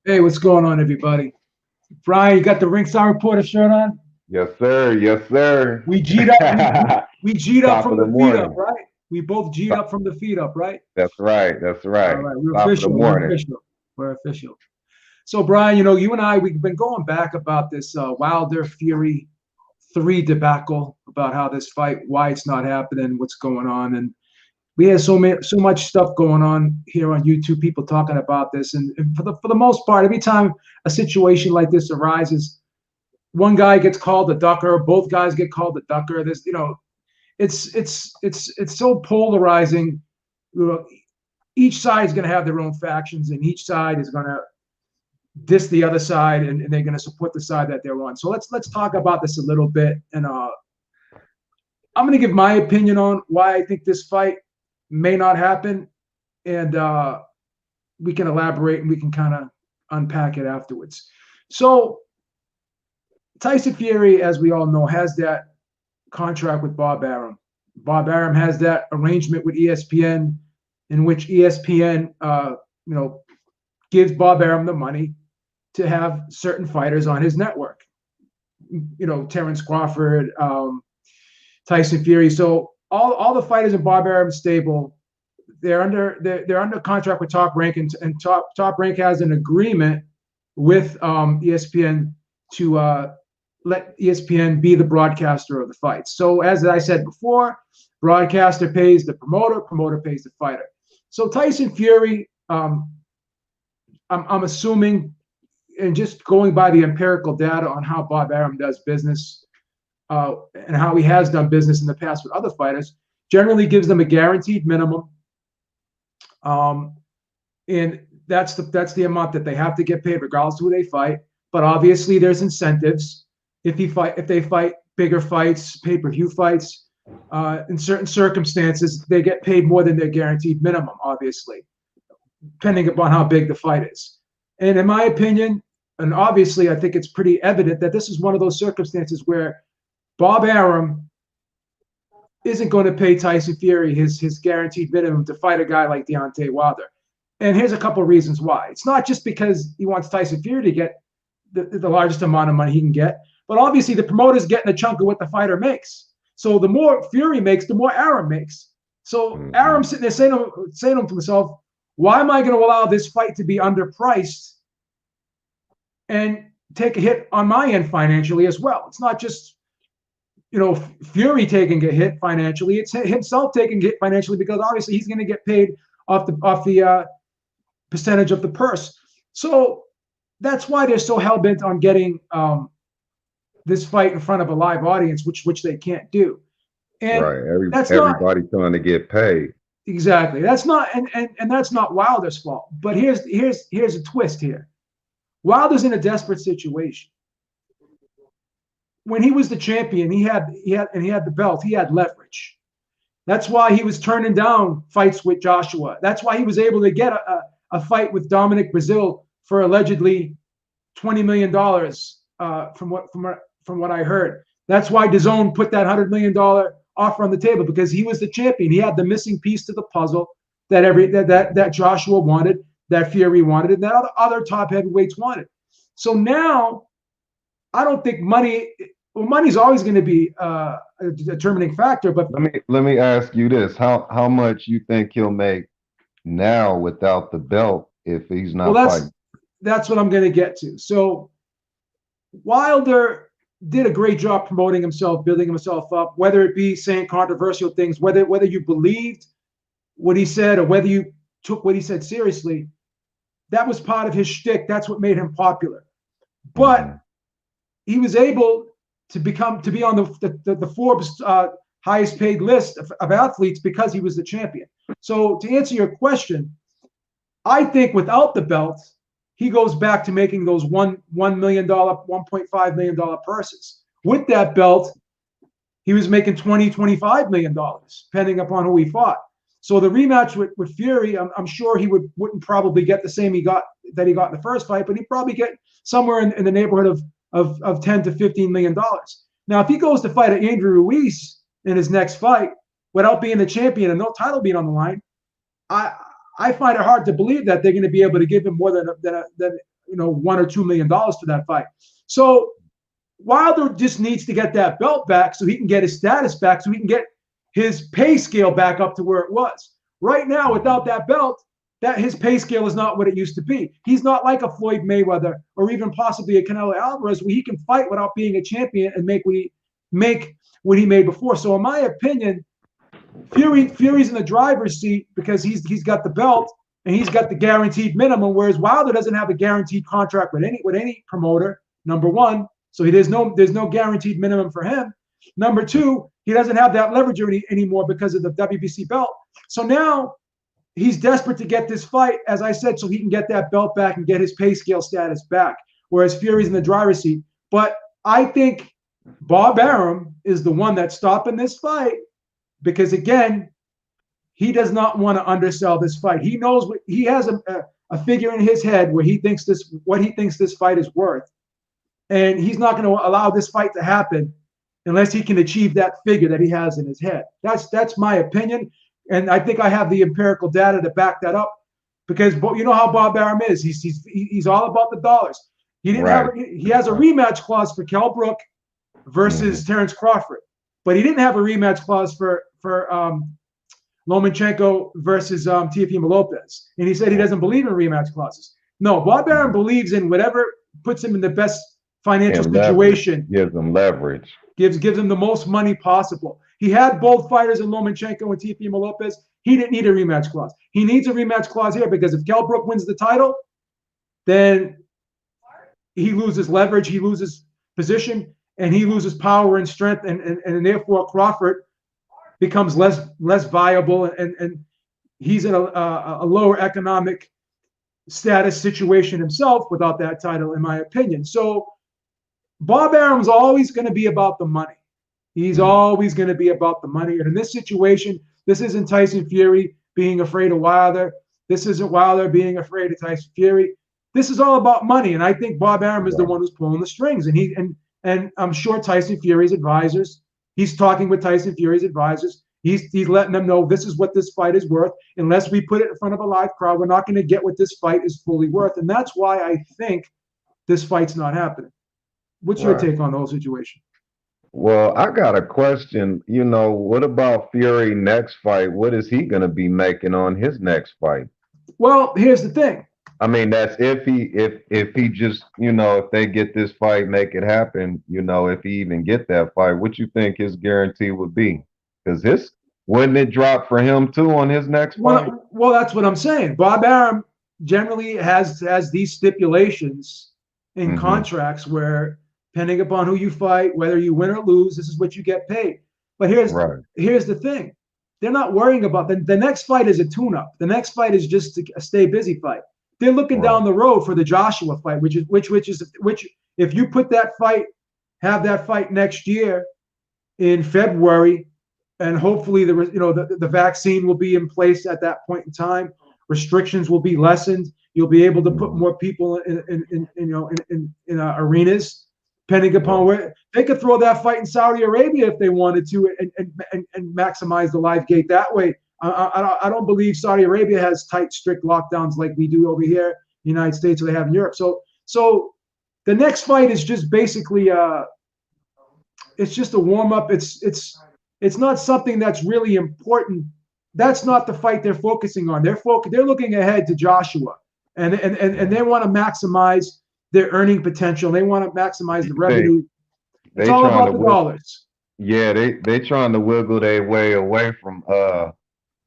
Hey, what's going on, everybody? Brian, you got the Ringside Reporter shirt on? Yes, sir. Yes, sir. We G'd up. We G'd up Top from of the the feet up, morning. right? We both G'd Top- up from the feet up, right? That's right. That's All right. right, we're Top of the official. We're morning. official. We're official. So, Brian, you and I, we've been going back about this Wilder Fury 3 debacle, about how this fight, why it's not happening, what's going on, and we had so much stuff going on here on YouTube, people talking about this, and for the most part, every time a situation like this arises, one guy gets called a ducker, both guys get called a ducker. It's so polarizing. Each side is going to have their own factions, and each side is going to diss the other side, and they're going to support the side that they're on. So let's talk about this a little bit, and I'm going to give my opinion on why I think this fight may not happen, and we can elaborate and we can kind of unpack it afterwards. So Tyson Fury, as we all know, has that contract with Bob Arum. Bob Arum has that arrangement with ESPN, in which ESPN, gives Bob Arum the money to have certain fighters on his network. Terrence Crawford, Tyson Fury. So all the fighters in Bob Arum's stable, they're under contract with Top Rank, and Top Rank has an agreement with ESPN to let ESPN be the broadcaster of the fights. So as I said before, broadcaster pays the promoter, promoter pays the fighter. So Tyson Fury, I'm assuming, and just going by the empirical data on how Bob Arum does business, and how he has done business in the past with other fighters, generally gives them a guaranteed minimum, and that's the amount that they have to get paid regardless of who they fight. But obviously, there's incentives if they fight bigger fights, pay-per-view fights. In certain circumstances, they get paid more than their guaranteed minimum, obviously, depending upon how big the fight is. And in my opinion, and obviously, I think it's pretty evident that this is one of those circumstances where Bob Arum isn't going to pay Tyson Fury his guaranteed minimum to fight a guy like Deontay Wilder. And here's a couple of reasons why. It's not just because he wants Tyson Fury to get the largest amount of money he can get, but obviously the promoter's getting a chunk of what the fighter makes. So the more Fury makes, the more Arum makes. So Arum sitting there saying to himself, why am I going to allow this fight to be underpriced and take a hit on my end financially as well? It's not just Fury taking a hit financially; it's himself taking a hit financially, because obviously he's going to get paid off the percentage of the purse. So that's why they're so hell bent on getting this fight in front of a live audience, which they can't do. And Right. that's not Everybody trying to get paid. exactly that's not and that's not Wilder's fault. But here's a twist here. Wilder's in a desperate situation. When he was the champion, he had the belt. He had leverage. That's why he was turning down fights with Joshua. That's why he was able to get a fight with Dominic Brazil for allegedly $20 million, from what I heard. That's why DAZN put that $100 million offer on the table, because he was the champion. He had the missing piece to the puzzle that Joshua wanted, that Fury wanted, and that other top heavyweights wanted. So now, I don't think money. Well, money's always going to be a determining factor, but Let me ask you this: How much you think he'll make now without the belt if he's well, not that's fighting? that's what I'm going to get to. So Wilder did a great job promoting himself, building himself up, whether it be saying controversial things, whether you believed what he said or whether you took what he said seriously. That was part of his shtick. That's what made him popular. But Mhm. he was able to be on the Forbes highest paid list of athletes because he was the champion. So to answer your question, I think without the belt, he goes back to making those $1 million, $1.5 million purses. With that belt, he was making $20-25 million, depending upon who he fought. So the rematch with Fury, I'm sure he wouldn't probably get the same he got in the first fight, but he'd probably get somewhere in the neighborhood of $10 to $15 million. Now, if he goes to fight Andrew Ruiz in his next fight without being the champion and no title being on the line, I find it hard to believe that they're going to be able to give him more than $1 or $2 million for that fight. So Wilder just needs to get that belt back so he can get his status back, so he can get his pay scale back up to where it was. Right now, without that belt, that his pay scale is not what it used to be. He's not like a Floyd Mayweather or even possibly a Canelo Alvarez, where he can fight without being a champion and make what he made before. So in my opinion, Fury's in the driver's seat because he's got the belt and he's got the guaranteed minimum, whereas Wilder doesn't have a guaranteed contract with any promoter, number one. So there's no guaranteed minimum for him. Number two, he doesn't have that leverage anymore because of the WBC belt. So now he's desperate to get this fight, as I said, so he can get that belt back and get his pay scale status back, whereas Fury's in the driver's seat. But I think Bob Arum is the one that's stopping this fight because, again, he does not want to undersell this fight. He knows he has a figure in his head where what he thinks this fight is worth. And he's not going to allow this fight to happen unless he can achieve that figure that he has in his head. That's my opinion. And I think I have the empirical data to back that up because you know how Bob Arum is. He's all about the dollars. He has a rematch clause for Kell Brook versus Terrence Crawford, but he didn't have a rematch clause for Lomachenko versus Teofimo Lopez. And he said he doesn't believe in rematch clauses. No, Bob Arum believes in whatever puts him in the best financial situation. Gives him leverage. Gives him the most money possible. He had both fighters in Lomachenko and Teofimo Lopez. He didn't need a rematch clause. He needs a rematch clause here because if Kell Brook wins the title, then he loses leverage, he loses position, and he loses power and strength, and therefore Crawford becomes less viable, and he's in a lower economic status situation himself without that title, in my opinion. So Bob Arum's always going to be about the money. He's always going to be about the money. And in this situation, this isn't Tyson Fury being afraid of Wilder. This isn't Wilder being afraid of Tyson Fury. This is all about money. And I think Bob Arum is the one who's pulling the strings. And I'm sure Tyson Fury's advisors, he's talking with Tyson Fury's advisors. He's letting them know this is what this fight is worth. Unless we put it in front of a live crowd, we're not going to get what this fight is fully worth. And that's why I think this fight's not happening. What's your take on the whole situation? Well, I got a question. What about Fury next fight? What is he going to be making on his next fight? Well, here's the thing. I mean, that's if he just, if they get this fight, make it happen, if he even get that fight, what you think his guarantee would be? Because wouldn't it drop for him too on his next fight? Well, that's what I'm saying. Bob Arum generally has these stipulations in contracts where, depending upon who you fight, whether you win or lose, this is what you get paid. But here's the thing. They're not worrying about the next fight is a tune-up. The next fight is just a stay busy fight. They're looking down the road for the Joshua fight, which if you put that fight, have that fight next year in February, and hopefully the vaccine will be in place at that point in time. Restrictions will be lessened. You'll be able to put more people in arenas. Depending upon where they could throw that fight in Saudi Arabia if they wanted to, and maximize the live gate that way. I don't believe Saudi Arabia has tight, strict lockdowns like we do over here in the United States or they have in Europe. So the next fight is just basically it's just a warm up. It's not something that's really important. That's not the fight they're focusing on. They're looking ahead to Joshua, and they want to maximize their earning potential. They want to maximize the revenue. It's all about the dollars. Yeah, they trying to wiggle their way away from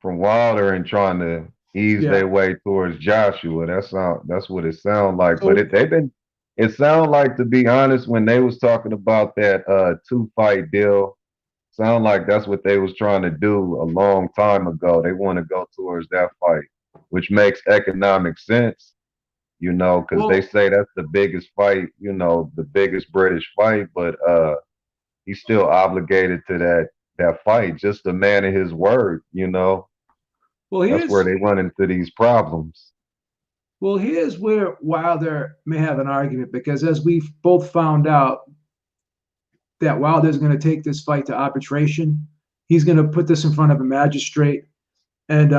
Wilder and trying to ease their way towards Joshua. That's what it sounds like. But it sounds like, to be honest, when they was talking about that 2-fight deal, sound like that's what they was trying to do a long time ago. They want to go towards that fight, which makes economic sense. Because they say that's the biggest fight, the biggest British fight, but he's still obligated to that fight, just a man of his word, Well, that's where they run into these problems. Well, here's where Wilder may have an argument, because as we've both found out, that Wilder's going to take this fight to arbitration. He's going to put this in front of a magistrate, and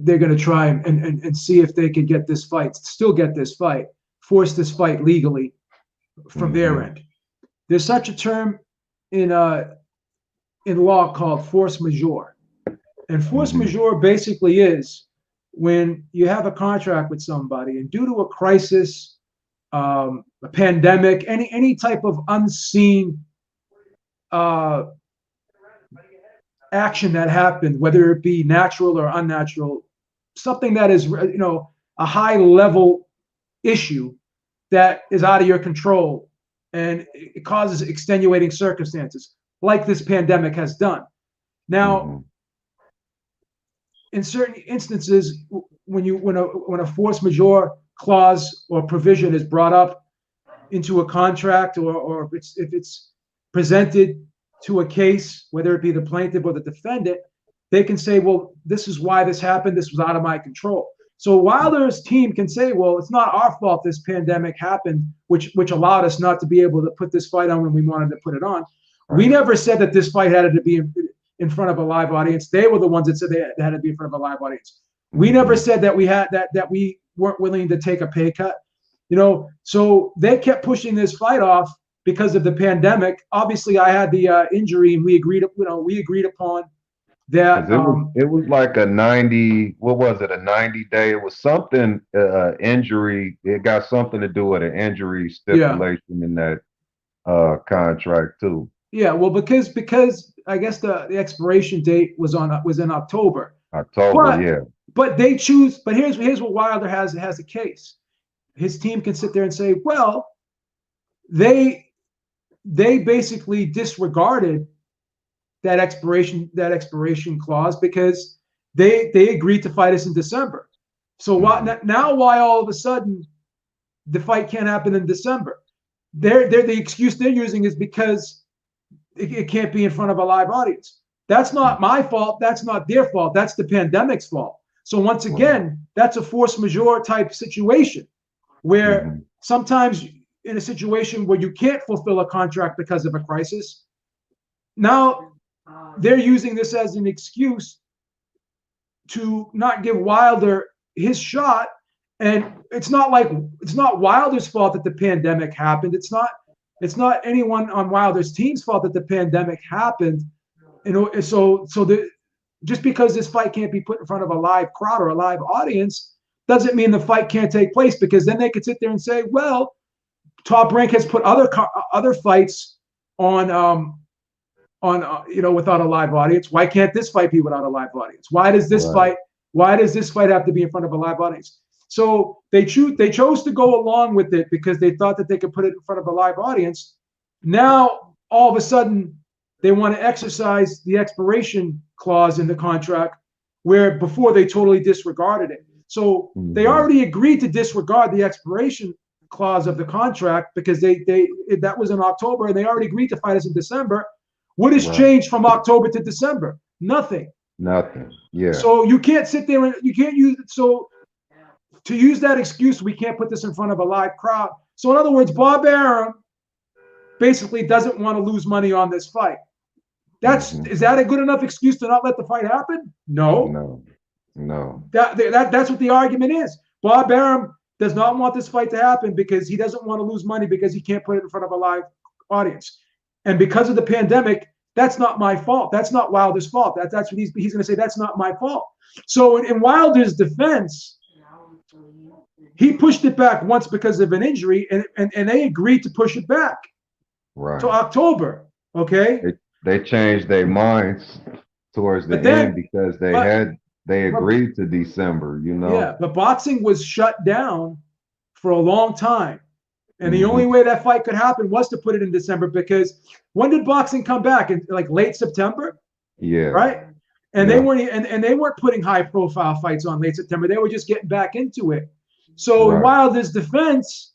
they're going to try and see if they can get this fight, still get this fight, force this fight legally from their end. There's such a term in law called force majeure. And force majeure basically is when you have a contract with somebody and due to a crisis, a pandemic, any type of unseen action that happened, whether it be natural or unnatural, something that is, a high level issue that is out of your control and it causes extenuating circumstances like this pandemic has done. Now, in certain instances, when a force majeure clause or provision is brought up into a contract, or if it's presented to a case, whether it be the plaintiff or the defendant, they can say, well, this is why this happened. This was out of my control. So Wilder's team can say, well, it's not our fault this pandemic happened, which allowed us not to be able to put this fight on when we wanted to put it on. We never said that this fight had to be in front of a live audience. They were the ones that said they had to be in front of a live audience. We never said that we had that we weren't willing to take a pay cut. So they kept pushing this fight off because of the pandemic. Obviously, I had the injury, and we agreed upon that. It was like a 90. What was it? A 90-day. It was something injury. It got something to do with an injury stipulation in that contract too. Yeah, well, because I guess the expiration date was in October. But they choose. But here's what Wilder has a case. His team can sit there and say, well, they basically disregarded that expiration clause because they agreed to fight us in December. So why all of a sudden the fight can't happen in December? The excuse they're using is because it can't be in front of a live audience. That's not my fault. That's not their fault. That's the pandemic's fault. So once again, that's a force majeure type situation where sometimes in a situation where you can't fulfill a contract because of a crisis, now they're using this as an excuse to not give Wilder his shot. And it's not Wilder's fault that the pandemic happened. It's not anyone on Wilder's team's fault that the pandemic happened. Just because this fight can't be put in front of a live crowd or a live audience doesn't mean the fight can't take place, because then they could sit there and say, well, Top Rank has put other fights on without a live audience. Why can't this fight be without a live audience? Why does this fight have to be in front of a live audience? So they chose to go along with it because they thought that they could put it in front of a live audience. Now all of a sudden they want to exercise the expiration clause in the contract, where before they totally disregarded it. So they already agreed to disregard the expiration clause of the contract because that was in October, and they already agreed to fight us in December. What has changed from October to December? Nothing. Yeah. So you can't sit there and you can't use it. So to use that excuse, we can't put this in front of a live crowd. So in other words, Bob Arum basically doesn't want to lose money on this fight. Is that a good enough excuse to not let the fight happen? No. That's what the argument is. Bob Arum does not want this fight to happen because he doesn't want to lose money because he can't put it in front of a live audience. And because of the pandemic, that's not my fault. That's not Wilder's fault. That's what he's going to say. That's not my fault. So in Wilder's defense, he pushed it back once because of an injury, and they agreed to push it back to October. Okay. They changed their minds towards the end because they agreed to December, Yeah, but boxing was shut down for a long time. And the only way that fight could happen was to put it in December, because when did boxing come back? In like late September? Yeah. Right? And they weren't putting high profile fights on late September. They were just getting back into it. So in Wilder's defense,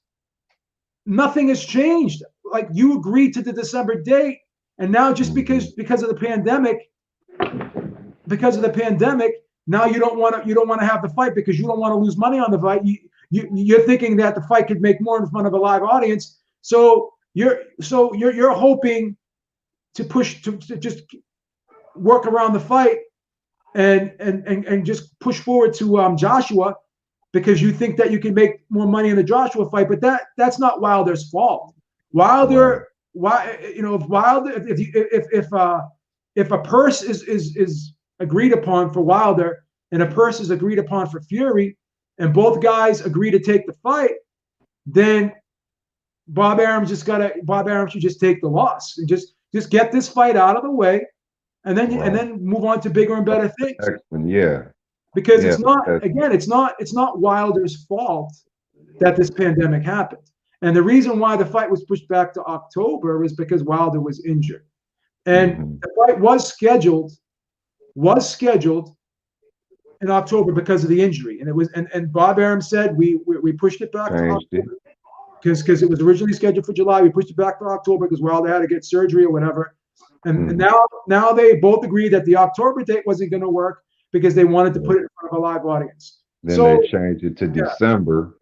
nothing has changed. Like, you agreed to the December date, and now just because of the pandemic, now you don't want to have the fight because you don't want to lose money on the fight. You're thinking that the fight could make more in front of a live audience. So you're hoping to push to just work around the fight and just push forward to Joshua because you think that you can make more money in the Joshua fight. But that's not Wilder's fault. Wilder, if Wilder, if a purse is agreed upon for Wilder and a purse is agreed upon for Fury, and both guys agree to take the fight, then Bob Arum should just take the loss and just get this fight out of the way, and then move on to bigger and better things. Excellent. Yeah. Because it's not Wilder's fault that this pandemic happened. And the reason why the fight was pushed back to October was because Wilder was injured. And the fight was scheduled in October because of the injury. And it was and Bob Arum said we pushed it back to October because it was originally scheduled for July. We pushed it back to October because Wilder had to get surgery or whatever. And now they both agreed that the October date wasn't going to work because they wanted to put it in front of a live audience. Then they changed it to December.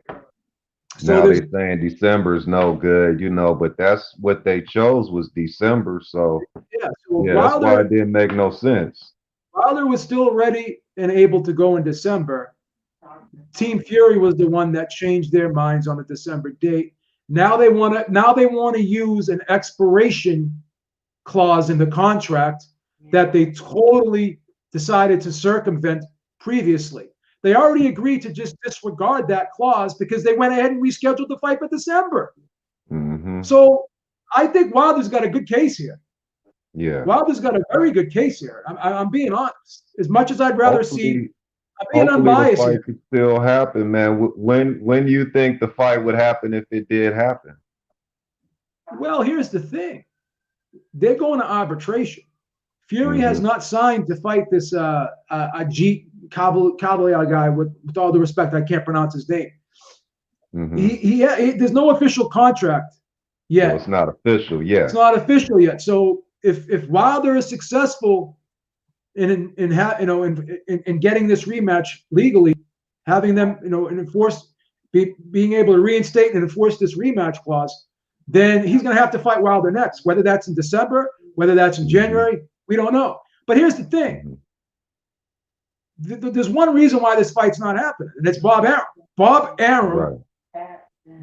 So now they're saying December is no good, but that's what they chose was December. So Wilder, that's why it didn't make no sense. Wilder was still ready and able to go in December. Team Fury was the one that changed their minds on the December date. Now they want to use an expiration clause in the contract that they totally decided to circumvent previously. They already agreed to just disregard that clause because they went ahead and rescheduled the fight for December. So I think Wilder's got a good case here. Yeah, Wilder's got a very good case here. I'm being honest. As much as I'd rather see, I'm being unbiased. The fight could still happen, man. When you think the fight would happen if it did happen? Well, here's the thing. They're going to arbitration. Fury has not signed to fight this Ajit Kabalia guy. With all due respect, I can't pronounce his name. There's no official contract yet. So it's not official yet. It's not official yet. So if Wilder is successful in getting this rematch legally, having them being able to reinstate and enforce this rematch clause, then he's going to have to fight Wilder next. Whether that's in December, whether that's in January, we don't know. But here's the thing. There's one reason why this fight's not happening, and it's Bob Arum. Bob Arum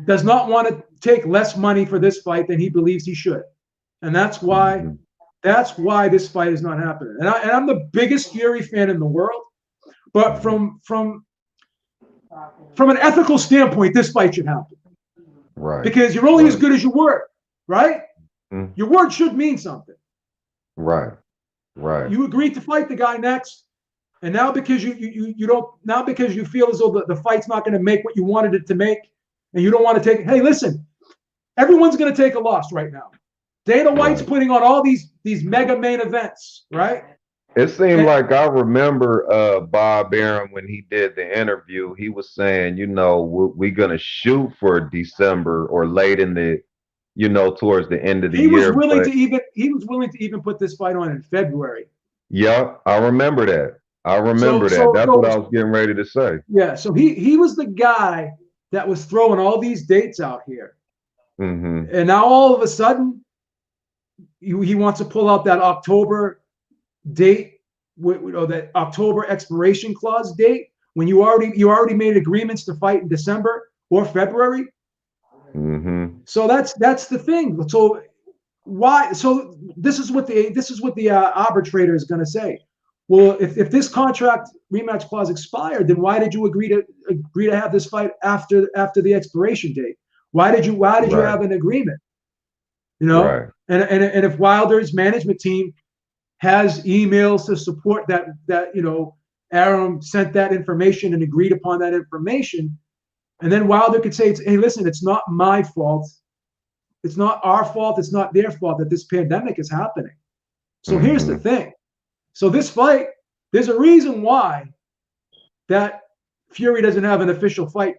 does not want to take less money for this fight than he believes he should. And that's why this fight is not happening. And I'm the biggest Fury fan in the world. But from an ethical standpoint, this fight should happen. Right. Because you're only as good as your word, right? Your word should mean something. Right. You agreed to fight the guy next, and now because because you feel as though the fight's not going to make what you wanted it to make, and you don't want to take. Hey, listen, everyone's going to take a loss right now. Dana White's putting on all these mega main events, right? It seemed like I remember Bob Arum when he did the interview. He was saying, we're going to shoot for December or late in the, towards the end of the year. He was willing to even put this fight on in February. Yeah, I remember that. That's what I was getting ready to say. Yeah, so he was the guy that was throwing all these dates out here. And now all of a sudden, he wants to pull out that October date, that October expiration clause date, when you already made agreements to fight in December or February. So that's the thing. So why? So this is what the arbitrator is going to say. Well, if this contract rematch clause expired, then why did you agree to have this fight after the expiration date? Why did you have an agreement? And if Wilder's management team has emails to support that Arum sent that information and agreed upon that information, and then Wilder could say, hey, listen, it's not my fault. It's not our fault. It's not their fault that this pandemic is happening. So here's the thing. So this fight, there's a reason why that Fury doesn't have an official fight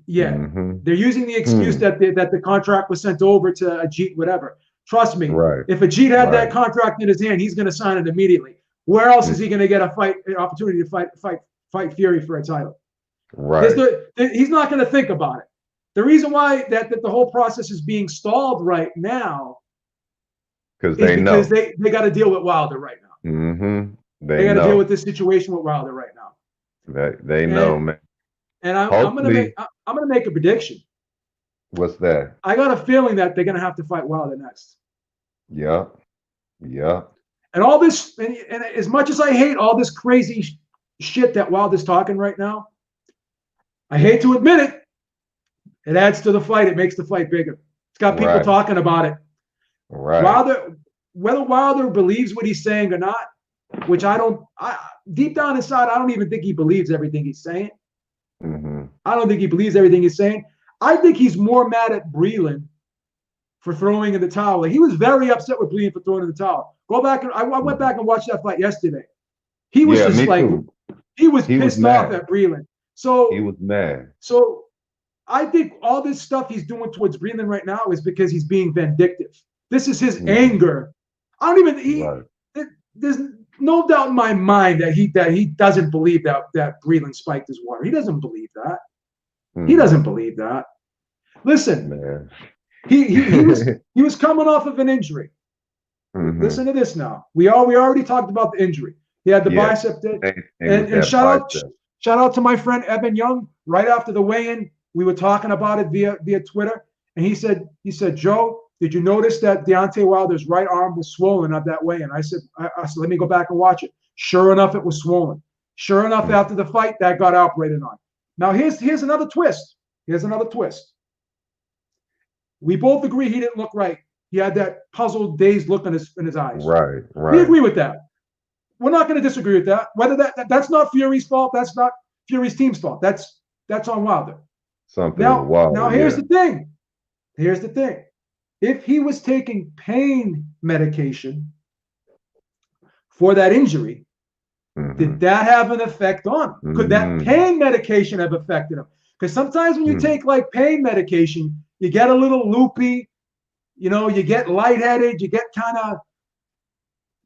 yet. They're using the excuse that the contract was sent over to Ajit, whatever. Trust me, if Ajit had that contract in his hand, he's going to sign it immediately. Where else is he going to get an opportunity to fight Fury for a title? He's not going to think about it. The reason why that the whole process is being stalled right now because they know they got to deal with Wilder right now. They got to deal know. with this situation with Wilder right now. They know, man. And I'm gonna make a prediction. What's that? I got a feeling that they're gonna have to fight Wilder next. Yeah. Yeah. And all this, and as much as I hate all this crazy shit that Wilder's talking right now, I hate to admit it. It adds to the fight. It makes the fight bigger. It's got people talking about it. Right. Whether Wilder believes what he's saying or not, which deep down inside, I don't even think he believes everything he's saying. I don't think he believes everything he's saying. I think he's more mad at Breland for throwing in the towel. Like, he was very upset with Breland for throwing in the towel. Go back and I went back and watched that fight yesterday. He was just like, he was pissed off at Breland. So he was mad. So I think all this stuff he's doing towards Breland right now is because he's being vindictive. This is his anger. I don't even. There's no doubt in my mind that he doesn't believe that Breland spiked his water. He doesn't believe that. He doesn't believe that. Listen, man. He was coming off of an injury. Listen to this now. We already talked about the injury. He had the bicep and shout out to my friend Evan Young. Right after the weigh-in, we were talking about it via Twitter, and he said, Joe, did you notice that Deontay Wilder's right arm was swollen at that weigh-in? I said, let me go back and watch it. Sure enough, it was swollen. Sure enough, after the fight, that got operated on. Now, here's another twist. Here's another twist. We both agree he didn't look right. He had that puzzled, dazed look in his eyes. Right. We agree with that. We're not going to disagree with that. Whether that's not Fury's fault, that's not Fury's team's fault. That's on Wilder. Now here's the thing. Here's the thing. If he was taking pain medication for that injury, did that have an effect on him? Could that pain medication have affected him? Because sometimes when you take like pain medication, you get a little loopy, you get lightheaded, you get kind of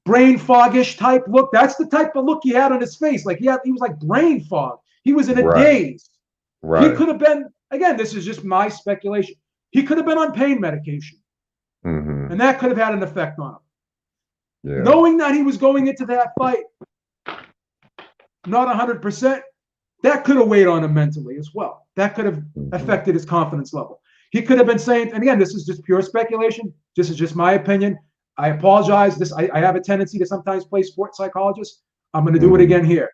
brain foggish type look. That's the type of look he had on his face. Like he was like brain fog. He was in a daze. He could have been, again, this is just my speculation. He could have been on pain medication. And that could have had an effect on him. Knowing that he was going into that fight not 100%, that could have weighed on him mentally as well. That could have affected his confidence level. He could have been saying, and again, this is just pure speculation. This is just my opinion. I apologize. I have a tendency to sometimes play sports psychologist. I'm going to do it again here.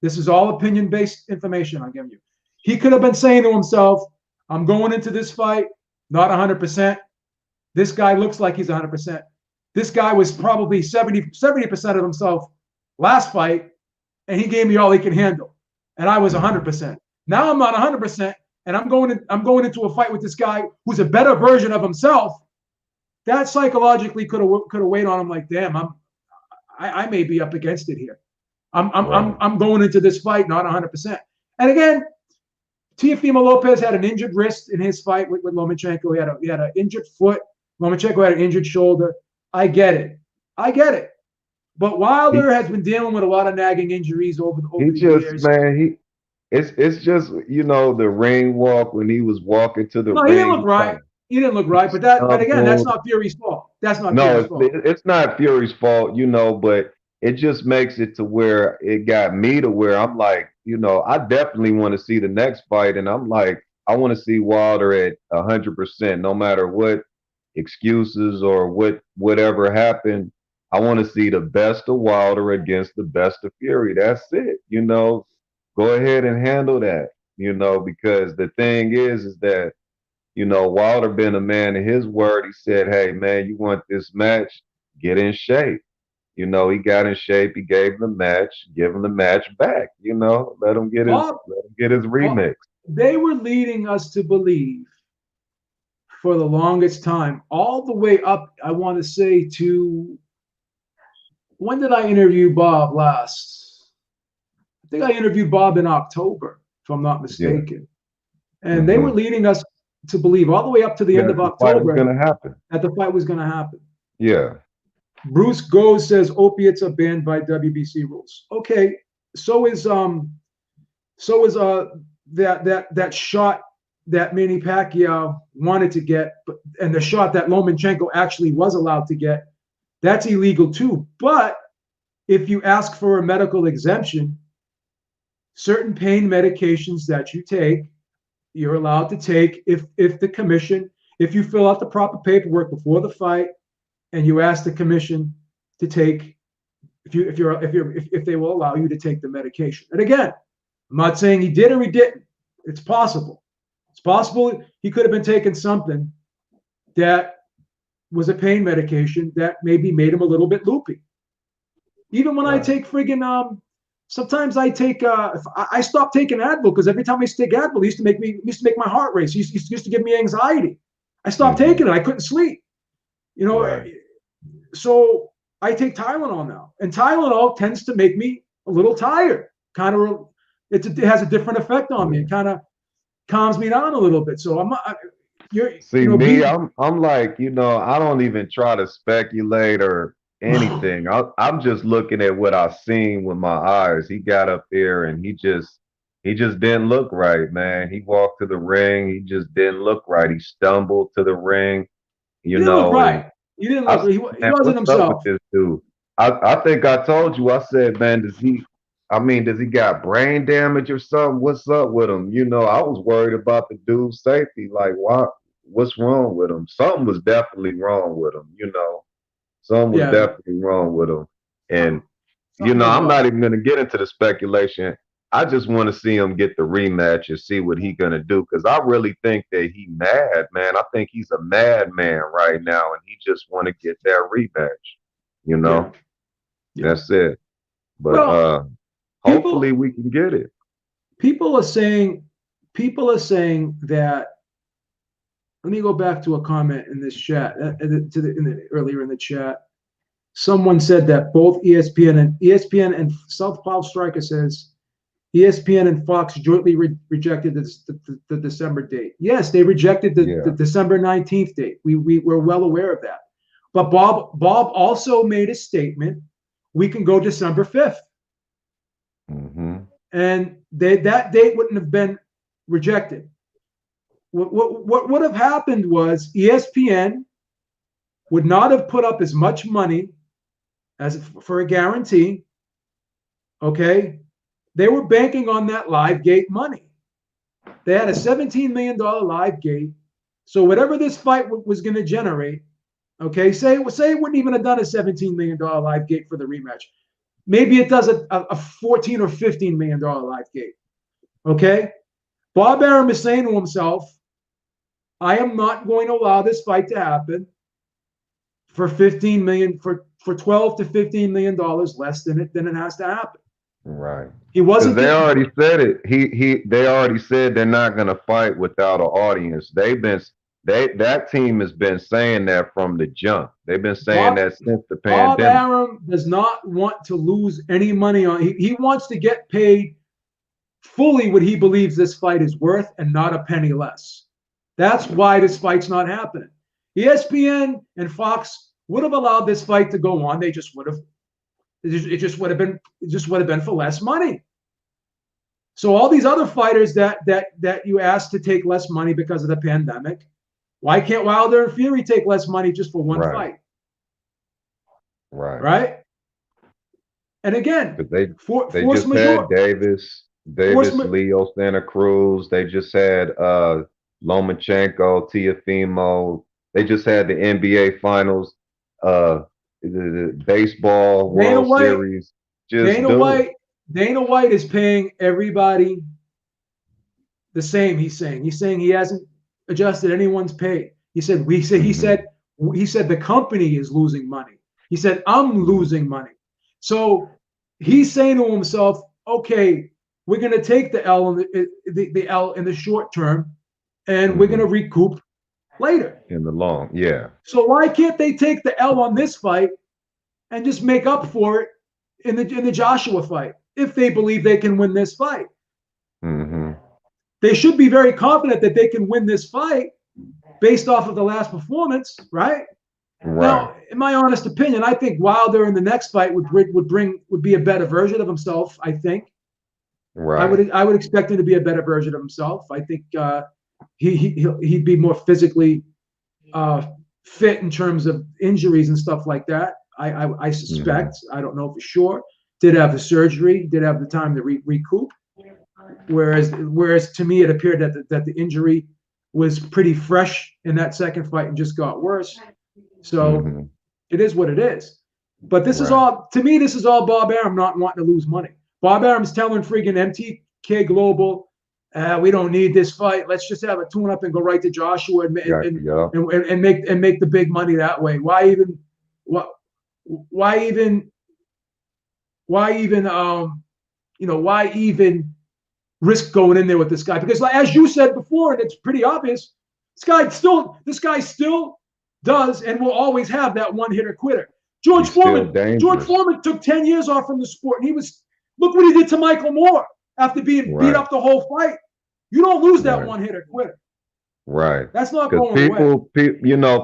This is all opinion-based information I'm giving you. He could have been saying to himself, I'm going into this fight not 100%. This guy looks like he's 100%. This guy was probably 70% of himself last fight, and he gave me all he can handle, and I was 100%. Now I'm not 100%, and I'm going into a fight with this guy who's a better version of himself. That psychologically could have weighed on him. Like, damn, I may be up against it here. I'm going into this fight not 100%. And again, Teofimo Lopez had an injured wrist in his fight with Lomachenko. He had an injured foot. Lomachenko had an injured shoulder. I get it. But Wilder has been dealing with a lot of nagging injuries over the years. Man, it's just, the ring walk when he was walking to the ring. He didn't look right. He didn't look right, but again, that's not Fury's fault. That's not Fury's fault. It's not Fury's fault, but it just makes it to where it got me to where I'm like, I definitely want to see the next fight, and I'm like, I want to see Wilder at 100%, no matter what excuses or whatever happened. I want to see the best of Wilder against the best of Fury. That's it. Go ahead and handle that. Because the thing is that, Wilder been a man of his word. He said, hey, man, you want this match? Get in shape. He got in shape. He gave him the match. Give him the match back. Let him get his remix. They were leading us to believe for the longest time, all the way up, I want to say, to when did I interview Bob last? I think I interviewed Bob in October, if I'm not mistaken. Yeah. And they were leading us to believe all the way up to the end of October that the fight was going to happen. Yeah. Bruce Goes says opiates are banned by WBC rules. Okay, so is that shot that Manny Pacquiao wanted to get, and the shot that Lomachenko actually was allowed to get, that's illegal too. But if you ask for a medical exemption, certain pain medications that you take, you're allowed to take if the commission, if you fill out the proper paperwork before the fight and you ask the commission to take, if they will allow you to take the medication. And again, I'm not saying he did or he didn't. It's possible. It's possible he could have been taking something that was a pain medication that maybe made him a little bit loopy. Even when I take friggin' sometimes I take I stopped taking Advil because every time I used to take Advil, it used to make my heart race. It used to give me anxiety. I stopped taking it. I couldn't sleep. So I take Tylenol now, and Tylenol tends to make me a little tired. It has a different effect on me. It kind of calms me down a little bit. So I'm not. I'm like, I don't even try to speculate or anything. I'm just looking at what I've seen with my eyes. He got up there and he just didn't look right, man. He walked to the ring. He just didn't look right. He stumbled to the ring. He didn't look right. He didn't look. He wasn't himself. This dude? I think I told you. I said, man, does he got brain damage or something? What's up with him? I was worried about the dude's safety. Like, what's wrong with him? Something was definitely wrong with him. Something was definitely wrong with him. And I'm not even gonna get into the speculation. I just want to see him get the rematch and see what he's gonna do, because I really think that he mad, man. I think he's a madman right now, and he just want to get that rematch. That's it. But hopefully we can get it. People are saying that. Let me go back to a comment in this chat earlier in the chat. Someone said that both ESPN and Southpaw Striker says ESPN and Fox jointly rejected the December date. Yes, they rejected the December 19th date. We're well aware of that. But Bob also made a statement. We can go December 5th. Mm-hmm. And that date wouldn't have been rejected. What would have happened was ESPN would not have put up as much money as for a guarantee. Okay, they were banking on that live gate money. They had a $17 million live gate. So whatever this fight was going to generate, okay, say it wouldn't even have done a $17 million live gate for the rematch. Maybe it does a $14 or $15 million live gate. Okay, Bob Arum is saying to himself, I am not going to allow this fight to happen for $15 million, for $12 to $15 million less than it has to happen. Right. He wasn't. They already said it. They already said they're not going to fight without an audience. That team has been saying that from the jump. They've been saying that since the pandemic. Bob Arum does not want to lose any money on. He wants to get paid fully what he believes this fight is worth and not a penny less. That's why this fight's not happening. ESPN and Fox would have allowed this fight to go on. They just would have. It just would have been for less money. So all these other fighters that you asked to take less money because of the pandemic, why can't Wilder and Fury take less money just for one fight? Right. And again, they just had Davis, Leo Santa Cruz. They just had Lomachenko, Teofimo. They just had the NBA Finals, the baseball World Series. Dana White is paying everybody the same. He's saying he hasn't adjusted anyone's pay. He said the company is losing money. He said I'm losing money. So he's saying to himself, okay, we're going to take the L in the short term, and we're going to recoup later in the long. Yeah. So why can't they take the L on this fight and just make up for it in the Joshua fight if they believe they can win this fight? Mm-hmm. They should be very confident that they can win this fight based off of the last performance, right? Now, in my honest opinion, I think Wilder in the next fight would be a better version of himself. I think. Right. I would expect him to be a better version of himself. I think he'd be more physically fit in terms of injuries and stuff like that. I suspect. I don't know for sure. Did have the surgery. Did have the time to recoup. Whereas to me, it appeared that the injury was pretty fresh in that second fight and just got worse. So it is what it is. But this is all, to me, this is all Bob Arum not wanting to lose money. Bob Arum's telling friggin' MTK Global, we don't need this fight. Let's just have a tune-up and go right to Joshua and make the big money that way. Why even risk going in there with this guy? Because as you said before, and it's pretty obvious, this guy still does and will always have that one-hitter quitter. George Foreman took 10 years off from the sport, and look what he did to Michael Moore after being beat up the whole fight. You don't lose that one-hitter quitter. Right. That's not going away.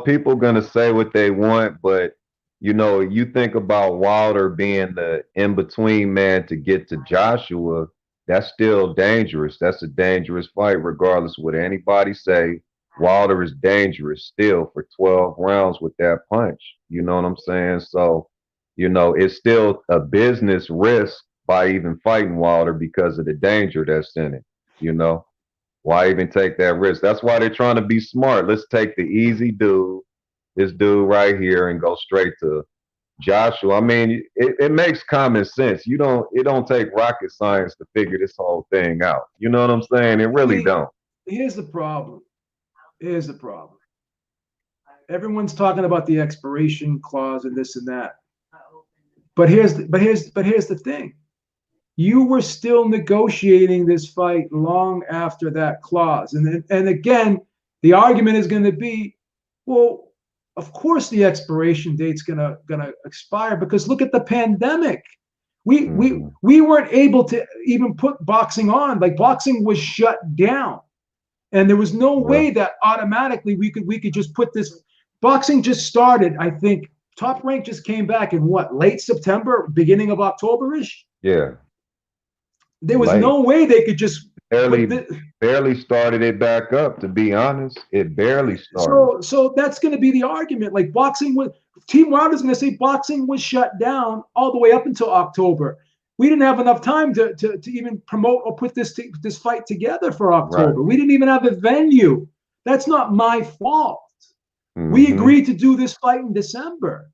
People gonna say what they want, but you think about Wilder being the in-between man to get to Joshua. That's still dangerous. That's a dangerous fight, regardless of what anybody say. Wilder is dangerous still for 12 rounds with that punch. You know what I'm saying? So, it's still a business risk by even fighting Wilder because of the danger that's in it. Why even take that risk? That's why they're trying to be smart. Let's take the easy dude, this dude right here, and go straight to Joshua. I mean, it makes common sense. It don't take rocket science to figure this whole thing out. You know what I'm saying? It really don't. Here's the problem. Everyone's talking about the expiration clause and this and that. But here's the thing. You were still negotiating this fight long after that clause. And again, the argument is going to be, well, of course the expiration date's gonna expire, because look at the pandemic. We weren't able to even put boxing on. Like, boxing was shut down. And there was no way that automatically we could just put this. Boxing just started, I think. Top Rank just came back in late September, beginning of October-ish? Yeah. There was no way they could just barely started it back up, to be honest. It barely started. So that's going to be the argument. Like, Team Wilder's going to say boxing was shut down all the way up until October. We didn't have enough time to even promote or put this fight together for October. We didn't even have a venue. That's not my fault. We agreed to do this fight in December.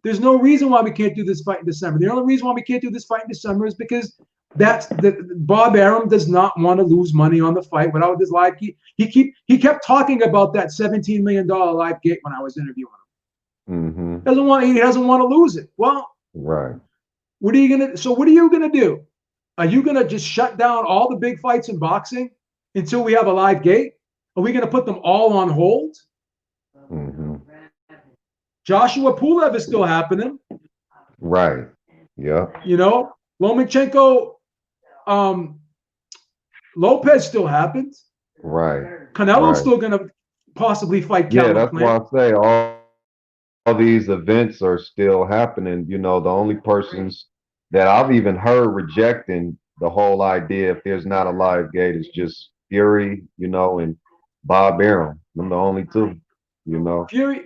There's no reason why we can't do this fight in December. The only reason why we can't do this fight in December is because Bob Arum does not want to lose money on the fight without this live gate. He kept talking about that $17 million live gate when I was interviewing him. He doesn't want to lose it. Well, what are you gonna do? Are you gonna just shut down all the big fights in boxing until we have a live gate? Are we gonna put them all on hold? Joshua Pulev is still happening. Right. Yeah. Lomachenko, Lopez still happens. Right. Canelo's still gonna possibly fight. Yeah, that's why I say all these events are still happening. The only persons that I've even heard rejecting the whole idea if there's not a live gate is just Fury, and Bob Arum. I'm the only two.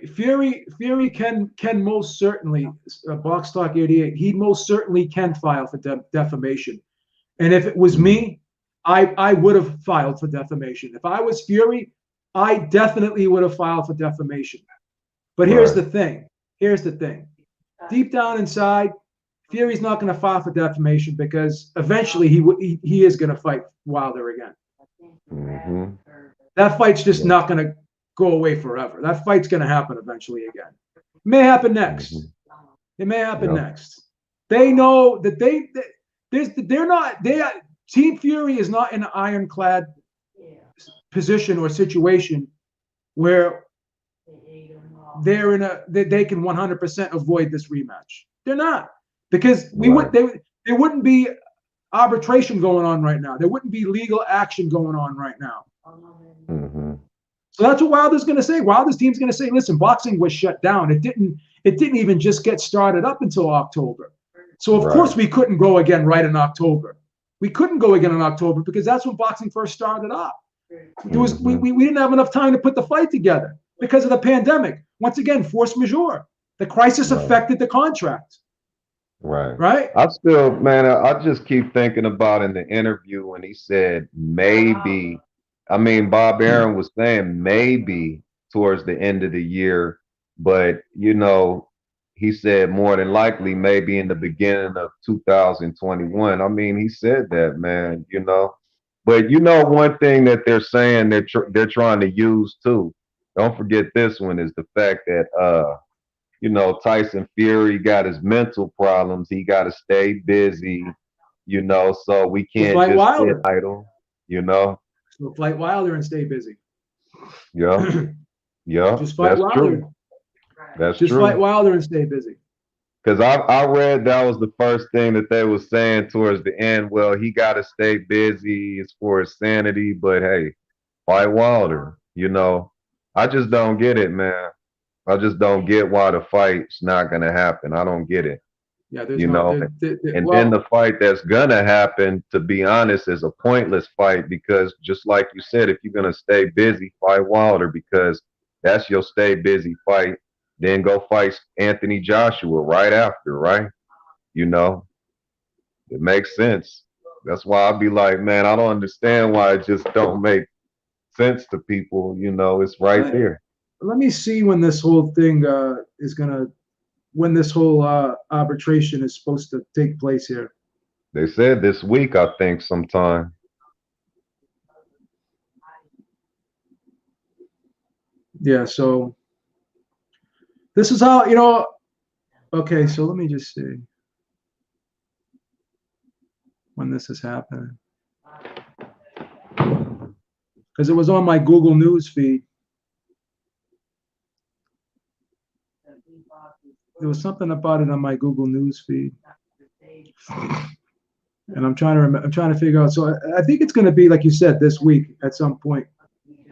Fury can most certainly, Box Talk 88, he most certainly can file for defamation. And if it was me, I would have filed for defamation. If I was Fury, I definitely would have filed for defamation. But here's the thing. Deep down inside, Fury's not going to file for defamation because eventually he is going to fight Wilder again. That fight's just not going to go away forever. That fight's going to happen eventually again. It may happen next. Next. They know that Team Fury is not in an ironclad position or situation where they can 100% avoid this rematch. They're not, because there wouldn't be arbitration going on right now. There wouldn't be legal action going on right now. So that's what Wilder's going to say. Wilder's team's going to say, listen, boxing was shut down. It didn't even just get started up until October. So of course we couldn't go again right in October. We couldn't go again in October because that's when boxing first started up. We didn't have enough time to put the fight together because of the pandemic. Once again, force majeure. The crisis Right. affected the contract. Right. Right. I still, man, I just keep thinking about in the interview when he said maybe. I mean, Bob Arum was saying maybe towards the end of the year, but he said more than likely maybe in the beginning of 2021. I mean, he said that, man. But one thing that they're saying they're trying to use too. Don't forget this one is the fact that Tyson Fury got his mental problems. He got to stay busy, so we To can't fight just sit Wilder. idle. So fight Wilder and stay busy. Yeah, yeah, Just fight that's Wilder. true. That's Just true. fight Wilder and stay busy. Because I read that was the first thing that they were saying towards the end. Well, he got to stay busy. It's for his sanity. But hey, fight Wilder. I just don't get it, man. I just don't get why the fight's not gonna happen. I don't get it. Yeah, there's You no. know, and then the fight that's gonna happen, to be honest, is a pointless fight because just like you said, if you're gonna stay busy, fight Wilder because that's your stay busy fight. Then go fight Anthony Joshua right after, right? It makes sense. That's why I'd be like, man, I don't understand why it just don't make sense to people. It's right there. Let me see when this whole thing when this whole arbitration is supposed to take place here. They said this week, I think, sometime. Yeah, so this is how, okay, so let me just see when this is happening. Because it was on my Google News feed. There was something about it on my Google News feed. And I'm trying to figure out. So I think it's going to be, like you said, this week at some point.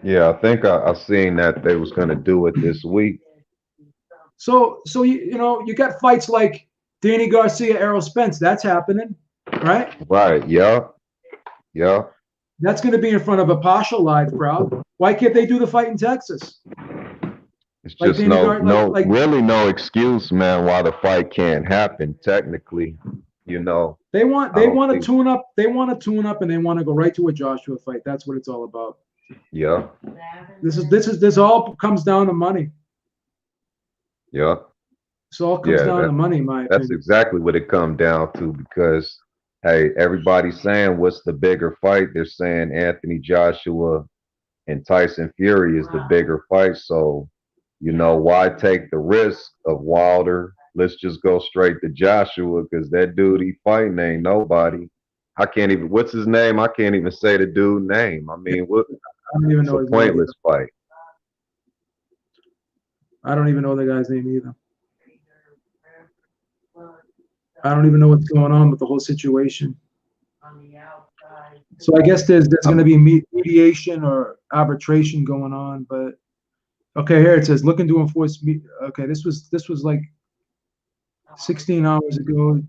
Yeah, I think I've seen that they was going to do it this week. So you got fights like Danny Garcia, Errol Spence. That's happening, right? Right. Yeah. Yeah. That's going to be in front of a partial live crowd. Why can't they do the fight in Texas? It's just really no excuse, man, why the fight can't happen technically. They want to tune up. They want to tune up, and they want to go right to a Joshua fight. That's what it's all about. Yeah. This all comes down to money. Yeah. This all comes down to money, my opinion. That's exactly what it comes down to because, hey, everybody's saying what's the bigger fight? They're saying Anthony Joshua and Tyson Fury is the bigger fight. So, why take the risk of Wilder? Let's just go straight to Joshua because that dude he fighting ain't nobody. What's his name? I can't even say the dude's name. I mean, I don't even know it's a pointless fight. I don't even know the guy's name either. I don't even know what's going on with the whole situation. So I guess there's going to be mediation or arbitration going on, but okay, here it says looking to enforce. Okay, this was like 16 hours ago.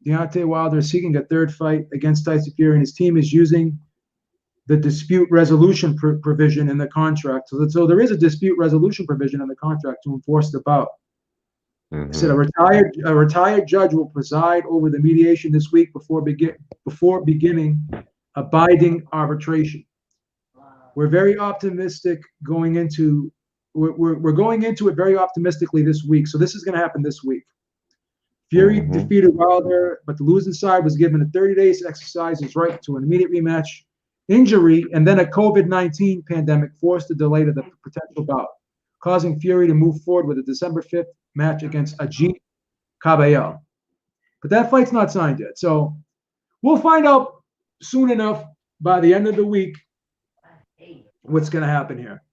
Deontay Wilder is seeking a third fight against Tyson Fury, and his team is using the dispute resolution provision in the contract. So there is a dispute resolution provision in the contract to enforce the bout. Mm-hmm. It said a retired judge will preside over the mediation this week before beginning a binding arbitration. We're very optimistic going into we're going into it very optimistically this week. So this is going to happen this week. Fury defeated Wilder, but the losing side was given 30 days to exercise his right to an immediate rematch. Injury and then a COVID-19 pandemic forced a delay to the potential bout, causing Fury to move forward with a December 5th match against Ajit Cabello. But that fight's not signed yet. So we'll find out soon enough by the end of the week what's going to happen here.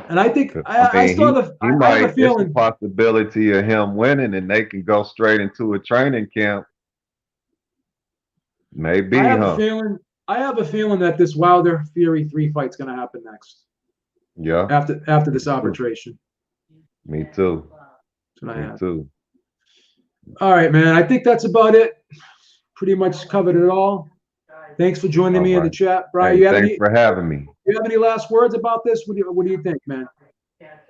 And I think I have a feeling it's a possibility of him winning and they can go straight into a training camp. Maybe, I have a feeling that this Wilder Fury 3 fight's going to happen next. Yeah. After this arbitration. Me too. That's what I have. Me too. All right, man. I think that's about it. Pretty much covered it all. Thanks for joining me in the chat, Brian. Hey, thanks for having me. You have any last words about this? What do you think, man?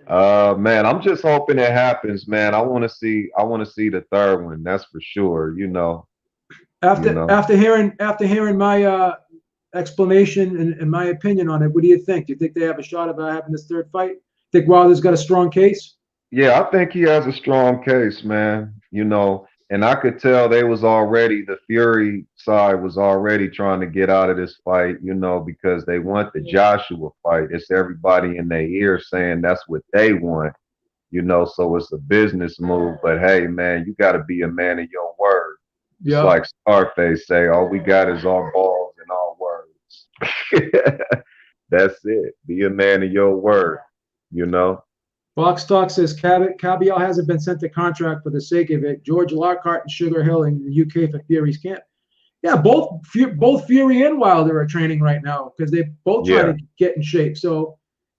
Man, I'm just hoping it happens, man. I want to see the third one. That's for sure. You know. After hearing my explanation and my opinion on it, what do you think? Do you think they have a shot of having this third fight? Think Wilder's got a strong case? Yeah, I think he has a strong case, man. And I could tell the Fury side was already trying to get out of this fight, because they want the Joshua fight. It's everybody in their ear saying that's what they want, so it's a business move. But hey, man, you got to be a man of your word. It's Yeah. like Scarface say, all we got is our balls and our words. That's it. Be a man of your word, you know. Box Talk says Cabial hasn't been sent a contract for the sake of it. George Lockhart and Sugar Hill in the UK for Fury's camp. Yeah, both Fury and Wilder are training right now because they both trying to get in shape. So,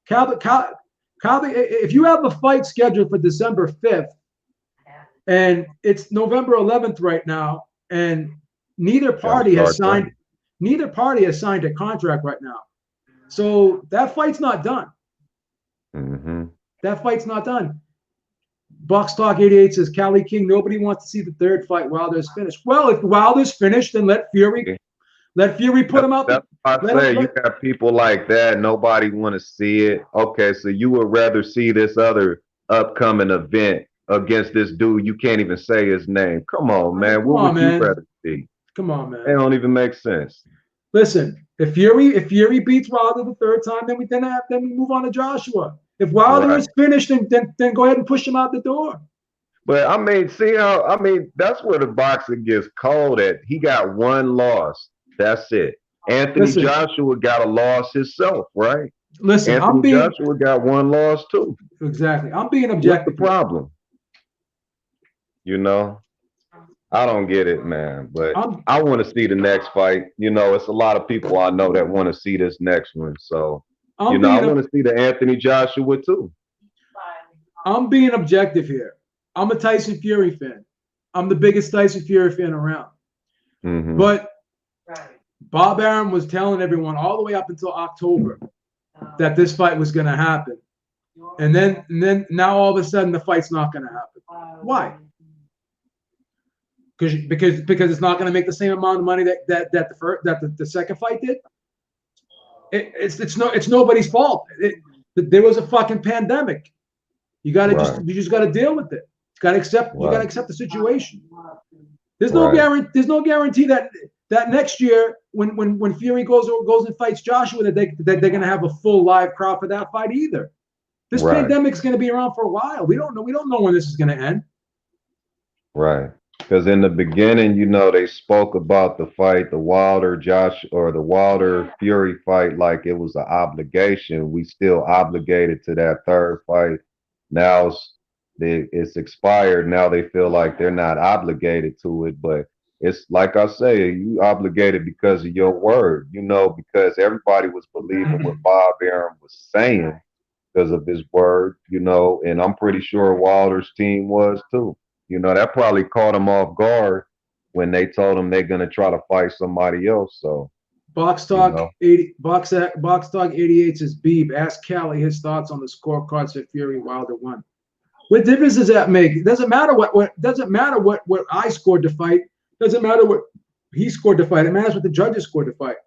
if you have a fight scheduled for December 5th and it's November 11th right now, and neither party has signed a contract right now, so that fight's not done. Mm-hmm. That fight's not done. Box Talk 88 says Cali King, nobody wants to see the third fight. Wilder's finished. Well, if Wilder's finished, then let Fury put him out. That's what I say. You got people like that. Nobody want to see it. Okay, so you would rather see this other upcoming event against this dude you can't even say his name. Come on, man. What would you rather see? Come on, man. It don't even make sense. Listen, if Fury beats Wilder the third time, then we move on to Joshua. If Wilder is finished, then go ahead and push him out the door. But I mean, that's where the boxing gets cold at. He got one loss. That's it. Anthony Joshua got a loss himself, right? Listen, Joshua got one loss too. Exactly. I'm being objective. What's the problem? I don't get it, man. But I want to see the next fight. It's a lot of people I know that want to see this next one. So I want to see the Anthony Joshua too. I'm being objective here. I'm a Tyson Fury fan. I'm the biggest Tyson Fury fan around. Mm-hmm. But Bob Arum was telling everyone all the way up until October that this fight was going to happen. And then now all of a sudden the fight's not going to happen. Why? Because it's not going to make the same amount of money that the second fight did. It's nobody's fault. There was a fucking pandemic. You just got to deal with it. You got to accept the situation. There's no guarantee that next year when Fury goes and fights Joshua that they're going to have a full live crowd for that fight either. This pandemic's going to be around for a while. We don't know when this is going to end. Right. Because in the beginning, they spoke about the fight, the Wilder Fury fight, like it was an obligation. We still obligated to that third fight. Now it's expired. Now they feel like they're not obligated to it. But it's like I say, you obligated because of your word, because everybody was believing what Bob Arum was saying because of his word, and I'm pretty sure Wilder's team was too. That probably caught him off guard when they told him they're gonna try to fight somebody else. So Box Talk 88 says Beeb, ask Cali his thoughts on the scorecards that Fury Wilder won. What difference does that make? It doesn't matter what I scored to fight. Doesn't matter what he scored to fight. It matters what the judges scored to fight.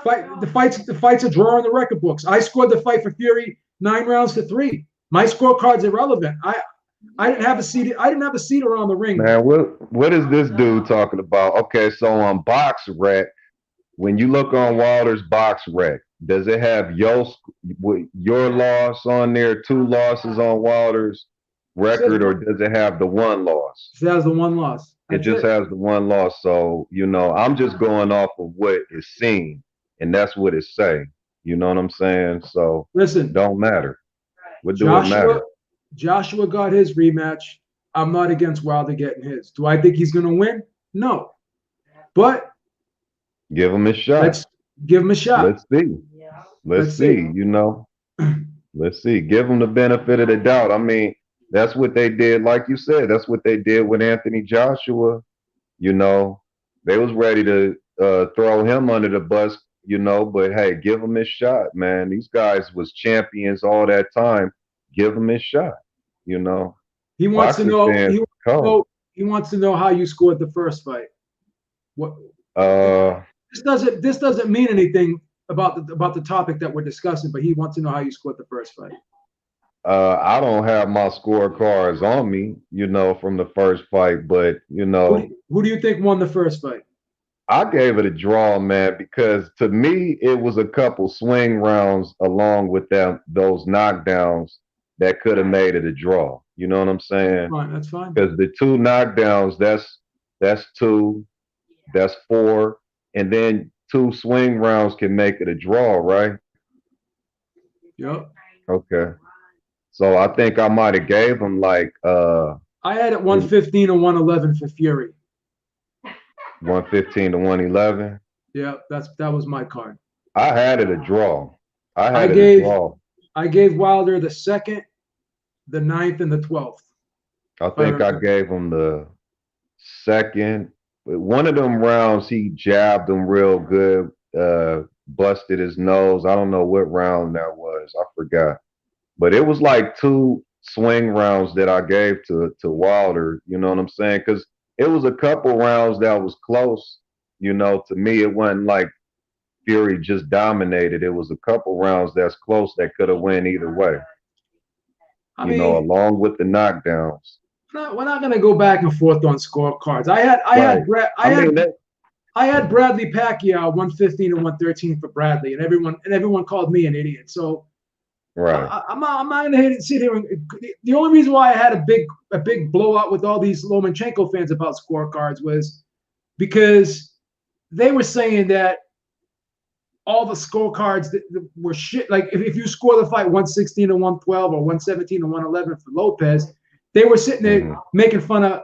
The fight's a draw in the record books. I scored the fight for Fury 9 rounds to 3. My scorecard's irrelevant. I didn't have a seat. I didn't have a seat around the ring. Man, what is this dude talking about? Okay, so on BoxRec, when you look on Wilder's BoxRec, does it have your loss on there, 2 losses on Wilder's record, or does it have the 1 loss? It has the 1 loss. It just has the 1 loss. So I'm just going off of what is seen, and that's what it say. You know what I'm saying? So listen, don't matter. What do it matter? Joshua got his rematch. I'm not against Wilder getting his. Do I think he's going to win? No. But give him a shot. Let's give him a shot. Let's see. Let's see. Let's see. Give him the benefit of the doubt. I mean, that's what they did. Like you said, that's what they did with Anthony Joshua. They was ready to throw him under the bus, but hey, give him his shot, man. These guys was champions all that time. give him his shot. You know, He wants to boxing know. fans He wants to come. know. He wants to know how you scored the first fight. What? Uh, This doesn't mean anything about the topic that we're discussing, but he wants to know how you scored the first fight. I don't have my scorecards on me, you know, from the first fight, but you know, Who do you think won the first fight? I gave it a draw, man, because to me it was a couple swing rounds along with those knockdowns that could have made it a draw. You know what I'm saying? Fine, that's fine. Because the two knockdowns, that's two, that's four, and then two swing rounds can make it a draw, right? Yep. Okay. So I think I might have gave him like I had it 115 and 111 for Fury. 115 to 111. Yeah, that was my card. I had it a draw. I gave Wilder the 2nd, the 9th, and the 12th. I think I gave him the 2nd. One of them rounds he jabbed him real good, busted his nose. I don't know what round that was. I forgot. But it was like two swing rounds that I gave to Wilder. You know what I'm saying? Because it was a couple rounds that was close. You know, to me, it wasn't like Fury just dominated. It was a couple rounds that's close that could have went either way. I mean, along with the knockdowns. We're not going to go back and forth on scorecards. I had Bradley Pacquiao 115 and 113 for Bradley, and everyone called me an idiot. So right, I'm not going to sit here. The only reason why I had a big blowout with all these Lomachenko fans about scorecards was because they were saying that all the scorecards that were shit. Like if you score the fight 116 to 112 or 117 to 111 for Lopez, they were sitting there making fun of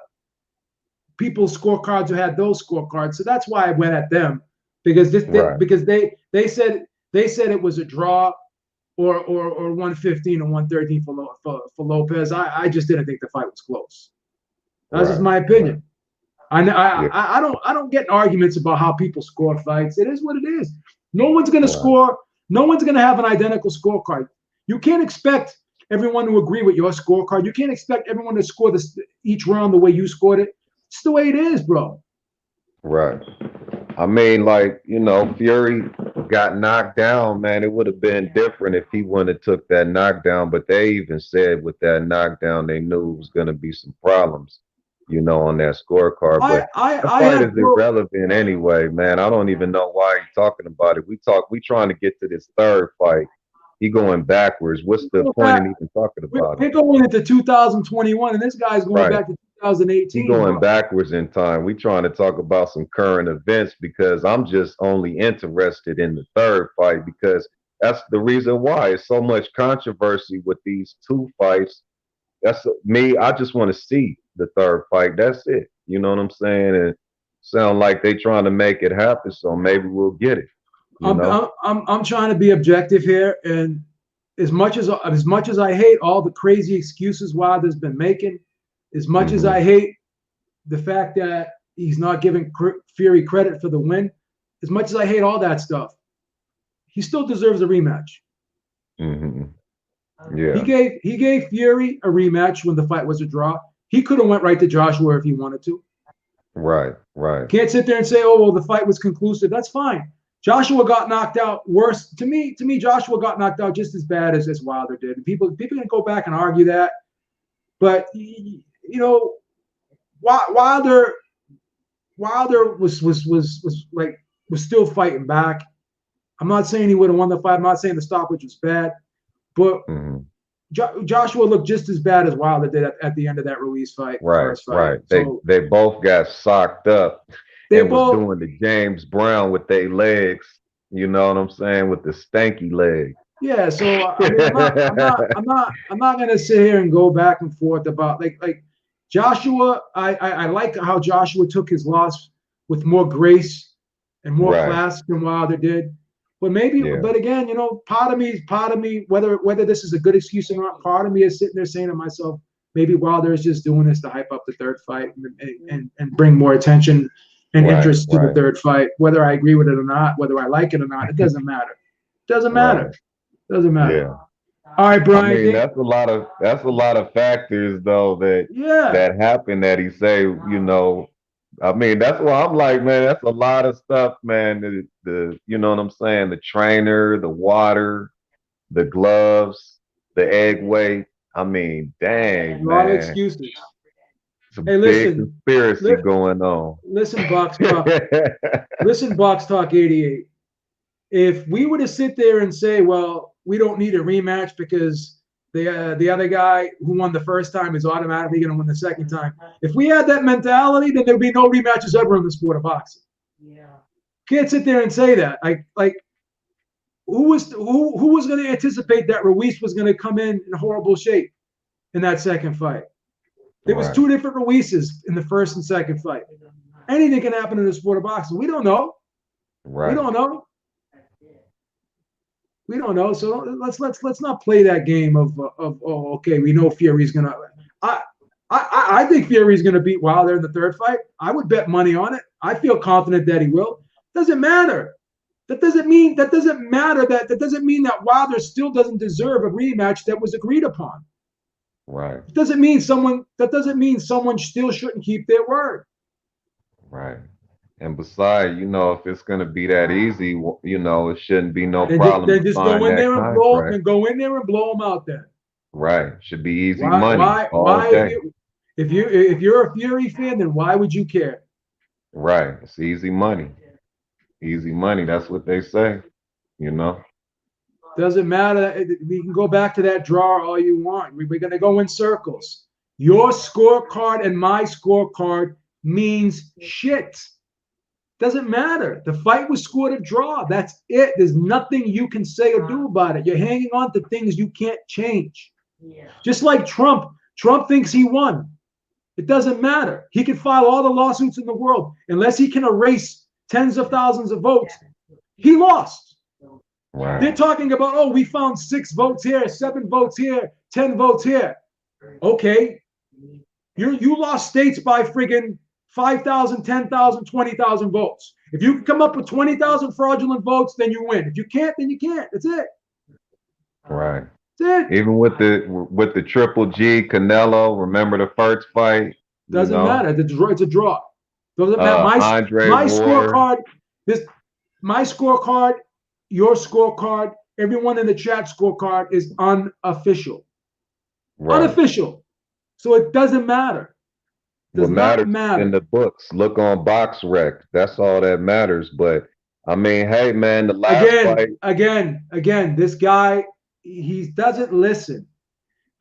people's scorecards who had those scorecards. So that's why I went at them because because they said it was a draw or 115 and 113 for Lopez. I just didn't think the fight was close. That's just my opinion. I don't get in arguments about how people score fights. It is what it is. No one's going to score. No one's going to have an identical scorecard. You can't expect everyone to agree with your scorecard. You can't expect everyone to score each round the way you scored it. It's the way it is, bro. Right. I mean, like, you know, Fury got knocked down, man. It would have been different if he wouldn't have took that knockdown. But they even said with that knockdown, they knew it was going to be some problems, you know, on that scorecard. But the fight is irrelevant anyway, man. I don't even know why he's talking about it. We trying to get to this third fight. He going backwards. What's the point in even talking about it? We're going into 2021, and this guy's going back to 2018. He's going backwards in time. We trying to talk about some current events because I'm just only interested in the third fight because that's the reason why it's so much controversy with these two fights. That's me. I just want to see the third fight. That's it. You know what I'm saying? And sound like they trying to make it happen. So maybe we'll get it. I'm trying to be objective here, and as much as I hate all the crazy excuses Wilder's been making, as much as I hate the fact that he's not giving Fury credit for the win, as much as I hate all that stuff, he still deserves a rematch. Yeah, he gave Fury a rematch when the fight was a draw. He could have went right to Joshua if he wanted to. Right. Can't sit there and say, oh well, the fight was conclusive. That's fine. Joshua got knocked out worse. To me, Joshua got knocked out just as bad as Wilder did. And people can go back and argue that, but you know, Wilder was still fighting back. I'm not saying he would have won the fight. I'm not saying the stoppage was bad, but Joshua looked just as bad as Wilder did at the end of that Ruiz fight. Right. They both got socked up. They was doing the James Brown with their legs. You know what I'm saying? With the stanky leg. Yeah. So I mean, I'm not gonna sit here and go back and forth about like Joshua. I like how Joshua took his loss with more grace and more class than Wilder did. But but again, you know, part of me, whether this is a good excuse or not, part of me is sitting there saying to myself, maybe Wilder is just doing this to hype up the third fight and bring more attention and interest to the third fight. Whether I agree with it or not, whether I like it or not, it doesn't matter. Doesn't matter. Yeah. All right, I Brian. mean, that's a lot of factors though Yeah. that happen that he say, you know. I mean, that's why I'm like, man, that's a lot of stuff, man. The you know what I'm saying? The trainer, the water, the gloves, the egg weight. I mean, A dang, lot of man. excuses. It's a Hey, big listen. conspiracy Li- going on. listen, Box Talk. Listen, Box Talk 88. If we were to sit there and say, well, we don't need a rematch because the other guy who won the first time is automatically going to win the second time. If we had that mentality, then there'd be no rematches ever in the sport of boxing. Can't sit there and say that. Like who was going to anticipate that Ruiz was going to come in horrible shape in that second fight? There was Right, two different Ruizes in the first and second fight. Anything can happen in the sport of boxing. We don't know. We right, don't know. We don't know. So let's not play that game of oh, okay, we know Fury's gonna. I I think Fury's gonna beat Wilder in the third fight. I would bet money on it. I feel confident that he will. Doesn't matter. That doesn't mean that doesn't mean that Wilder still doesn't deserve a rematch that was agreed upon. right, It doesn't mean someone still shouldn't keep their word. right. And besides, you know, if it's gonna be that easy, you know, it shouldn't be no Then just, problem then to just sign go in that there and contract. blow them out then. Right. Should be easy Why money why all why day. if you're a Fury fan, then why would you care? Right. It's easy money. Easy money. That's what they say, you know? Doesn't matter. We can go back to that draw all you want. We're going to go in circles. Your scorecard and my scorecard means shit. Doesn't matter. The fight was scored a draw. That's it. There's nothing you can say or do about it. You're hanging on to things you can't change. Just like Trump. Trump thinks he won. It doesn't matter. He can file all the lawsuits in the world. Unless he can erase tens of thousands of votes, he lost. Right. They're talking about, oh, we found 6 votes here, 7 votes here, 10 votes here. Okay. You lost states by friggin' 5,000, 10,000, 20,000 votes. If you can come up with 20,000 fraudulent votes, then you win. If you can't, then you can't. That's it. Right. That's it. Even with the Triple G Canelo, remember the first fight? You Doesn't know? matter. It's a draw. Doesn't matter. Andre My Ward. scorecard, my scorecard, your scorecard, everyone in the chat scorecard is unofficial. Right. Unofficial. So it doesn't matter. Does What not matters is in matter. the books. Look on BoxRec. That's all that matters. But I mean, hey man, the last fight. Again, this guy, he doesn't listen.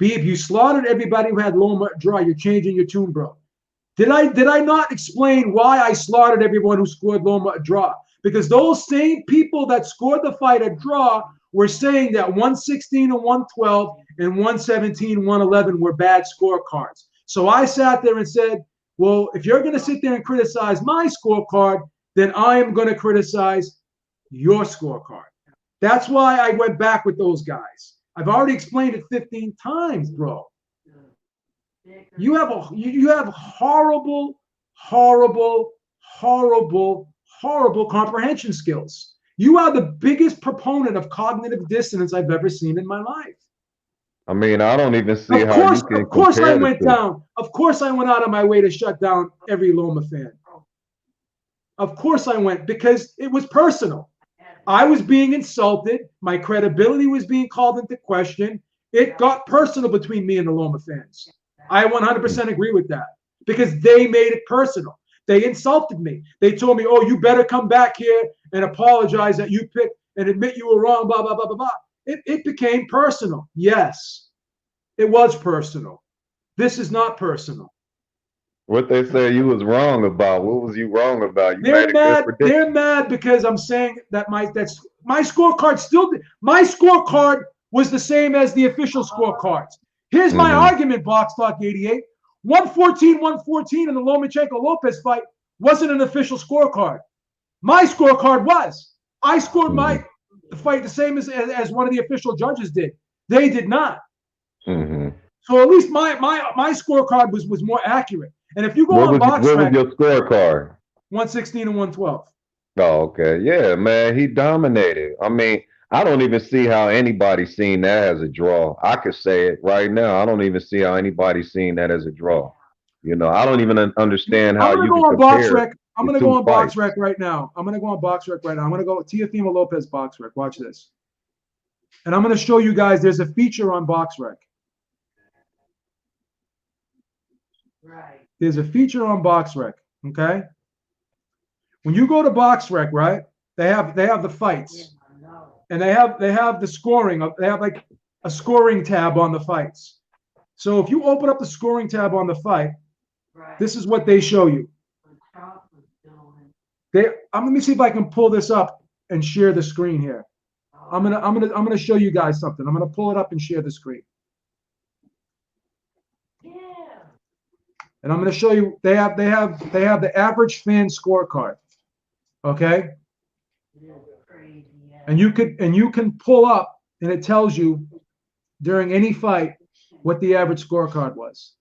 Beeb, you slaughtered everybody who had low draw. You're changing your tune, bro. Did I not explain why I slaughtered everyone who scored low draw? Because those same people that scored the fight at draw were saying that 116 and 112 and 117, 111 were bad scorecards. So I sat there and said, well, if you're going to sit there and criticize my scorecard, then I am going to criticize your scorecard. That's why I went back with those guys. I've already explained it 15 times, bro. You have horrible, horrible, horrible, horrible comprehension skills. You are the biggest proponent of cognitive dissonance I've ever seen in my life. I mean, I don't even see how you can Of course, I compare the went two. down. Of course, I went out of my way to shut down every Loma fan. Of course, I went because it was personal. I was being insulted. My credibility was being called into question. It got personal between me and the Loma fans. I 100% agree with that because they made it personal. They insulted me. They told me, oh, you better come back here and apologize that you picked and admit you were wrong, blah, blah, blah, blah, blah. It became personal. Yes, it was personal. This is not personal. What they say you was wrong about? What was you wrong about? You They're made a good mad. prediction. They're mad because I'm saying that my scorecard my scorecard was the same as the official scorecards. Here's my argument, Box Talk 88. 114 in the Lomachenko Lopez fight wasn't an official scorecard. My scorecard was. I scored my fight the same as one of the official judges did. They did not. So at least my scorecard was more accurate. And if you go on What was BoxRec, your scorecard? 116 and 112. Oh, okay. Yeah, man, he dominated. I mean, I don't even see how anybody's seen that as a draw. I could say it right now. I don't even see how anybody's seen that as a draw. You know, I don't even understand I'm how gonna you go can on compare BoxRec. I'm the gonna go two on fights. BoxRec right now. I'm gonna go on BoxRec right now. I'm gonna go Teofimo Lopez BoxRec. Watch this, and I'm gonna show you guys. There's a feature on BoxRec. Right. There's a feature on BoxRec. Okay. When you go to BoxRec, right? They have the fights, and they have the scoring. They have like a scoring tab on the fights. So if you open up the scoring tab on the fight, Right. this is what they show you. Let me see if I can pull this up and share the screen here. I'm gonna show you guys something. I'm gonna pull it up and share the screen. Yeah. And I'm gonna show you. They have the average fan scorecard. Okay. Crazy, yeah. And you can pull up, and it tells you during any fight what the average scorecard was.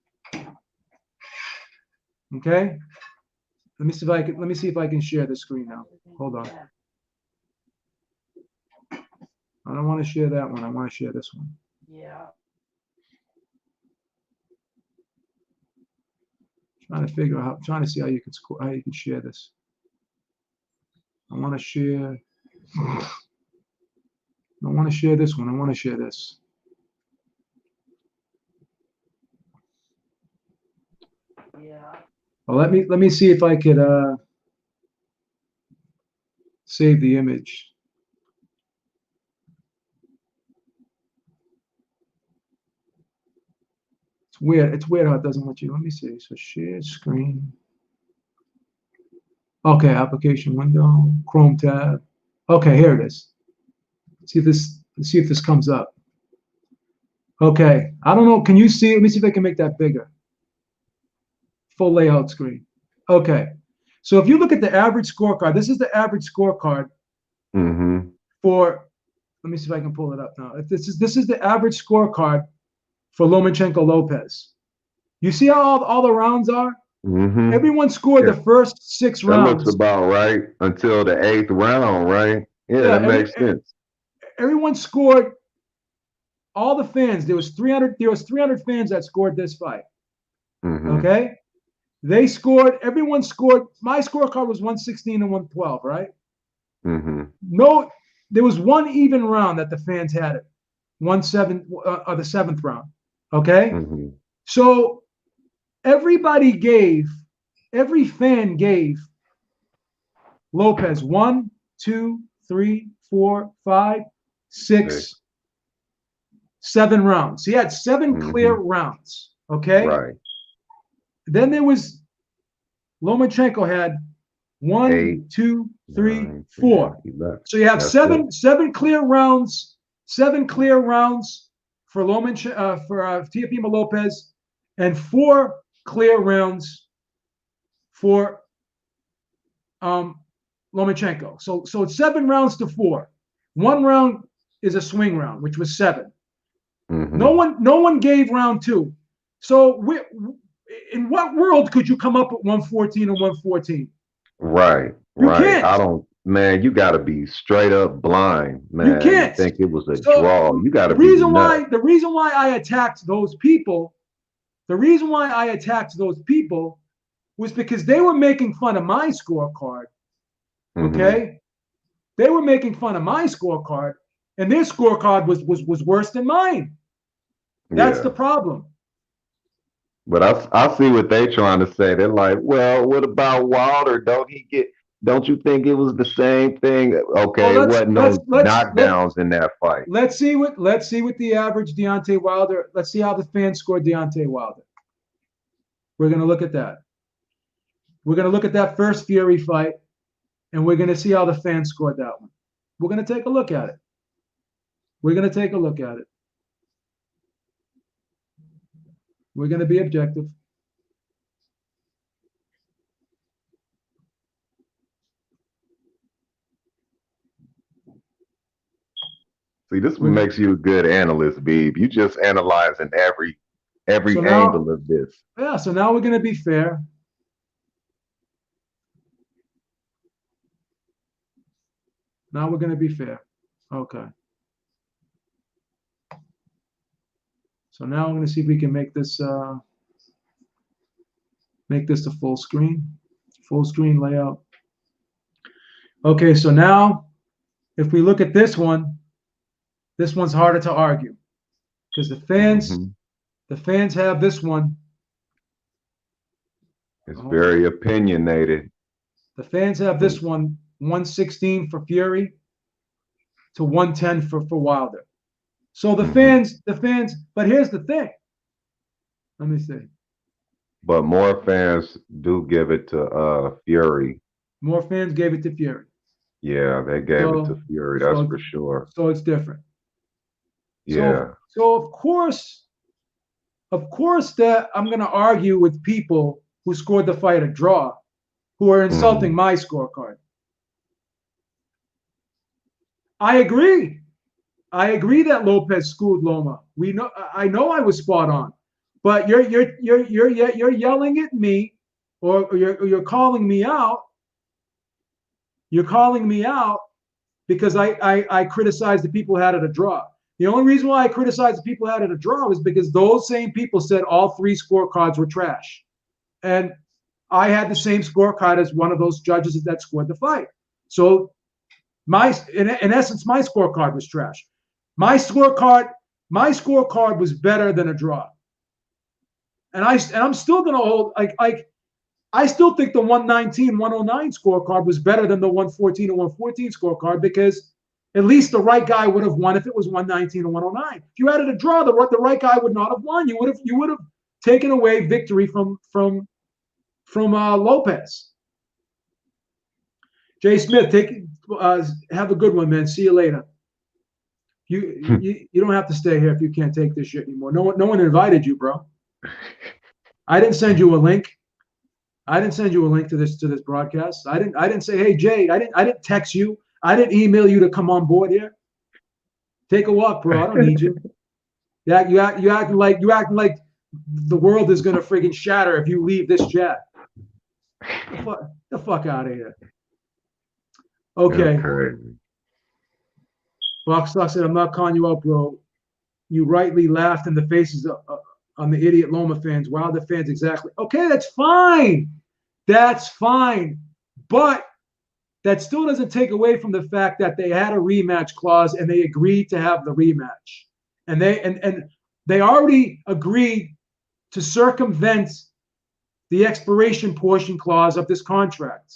Okay. Let me see if I can share the screen now. Hold on. I don't want to share that one. I want to share this one. Yeah. Trying to see how you can share this. I want to share. I want to share this one. I want to share this. Yeah. Well, let me see if I could save the image. It's weird. It's weird how it doesn't let you. Let me see. So share screen. Okay, application window, Chrome tab. Okay, here it is. Let's see if this comes up. Okay, I don't know. Can you see? Let me see if I can make that bigger. Full layout screen. Okay, so if you look at the average scorecard, this is the average scorecard for. Let me see if I can pull it up now. If this is the average scorecard for Lomachenko Lopez. You see how all the rounds are? Everyone scored the first 6 rounds. That looks about right until the 8th round, right? Yeah, that makes sense. Everyone scored. All the fans. There was 300 fans that scored this fight. Okay, they scored. Everyone scored. My scorecard was 116 and 112. Right. No, there was one even round that the fans had it. 1-7 the 7th round. Okay. So every fan gave Lopez 1, 2, 3, 4, 5, 6, 7 rounds. He had 7 clear rounds. Okay. Right. Then there was Lomachenko had 1, 2, 3, 4. So you have seven clear rounds. 7 clear rounds for Teofimo Lopez, and 4 clear rounds for Lomachenko. So it's 7 rounds to 4. 1 round is a swing round, which was 7. No one gave round 2. So in what world could you come up with 114 and 114? Right. You can't. I don't. Man, you got to be straight up blind, man. You can't. Think it was a draw. You got to be nuts. The reason why I attacked those people, was because they were making fun of my scorecard. Okay, they were making fun of my scorecard, and their scorecard was worse than mine. That's the problem. But I see what they're trying to say. They're like, well, what about Wilder? Don't you think it was the same thing? Okay, it wasn't no knockdowns in that fight. Let's see what the average Deontay Wilder. Let's see how the fans scored Deontay Wilder. We're gonna look at that. We're gonna look at that first Fury fight, and we're gonna see how the fans scored that one. We're gonna take a look at it. We're gonna be objective. See, this makes you a good analyst, Beeb. You just analyzing every angle of this. Yeah, so now we're going to be fair. Okay. So now I'm going to see if we can make this a full screen layout. Okay, so now if we look at this one's harder to argue because the fans have this one. It's very opinionated. The fans have this one 116 for Fury to 110 for Wilder. So the fans, but here's the thing. Let me see. But more fans do give it to Fury. More fans gave it to Fury. Yeah, they gave it to Fury, that's for sure. So it's different. Yeah. So of course that I'm gonna argue with people who scored the fight a draw, who are insulting my scorecard. I agree that Lopez schooled Loma. I know I was spot on, but you're yelling at me, or you're calling me out. You're calling me out because I criticized the people who had it a draw. The only reason why I criticized the people who had it a draw was because those same people said all 3 scorecards were trash. And I had the same scorecard as one of those judges that scored the fight. So in essence, my scorecard was trash. My scorecard was better than a draw. And I'm still gonna hold I still think the 119, 109 scorecard was better than the 114 and 114 scorecard because at least the right guy would have won if it was 119 and 109. If you added a draw, the right guy would not have won. You would have taken away victory from Lopez. Jay Smith, have a good one, man. See you later. You don't have to stay here if you can't take this shit anymore. No one invited you, bro. I didn't send you a link. I didn't send you a link to this broadcast. I didn't say, hey Jay. I didn't text you. I didn't email you to come on board here. Take a walk, bro. I don't need you. Yeah, you acting like the world is gonna friggin' shatter if you leave this chat. The fuck out of here. Okay. Boxstock said, I'm not calling you out, bro. You rightly laughed in the faces on the idiot Loma fans. Wilder fans, exactly. Okay, that's fine. That's fine. But that still doesn't take away from the fact that they had a rematch clause and they agreed to have the rematch. And they already agreed to circumvent the expiration portion clause of this contract.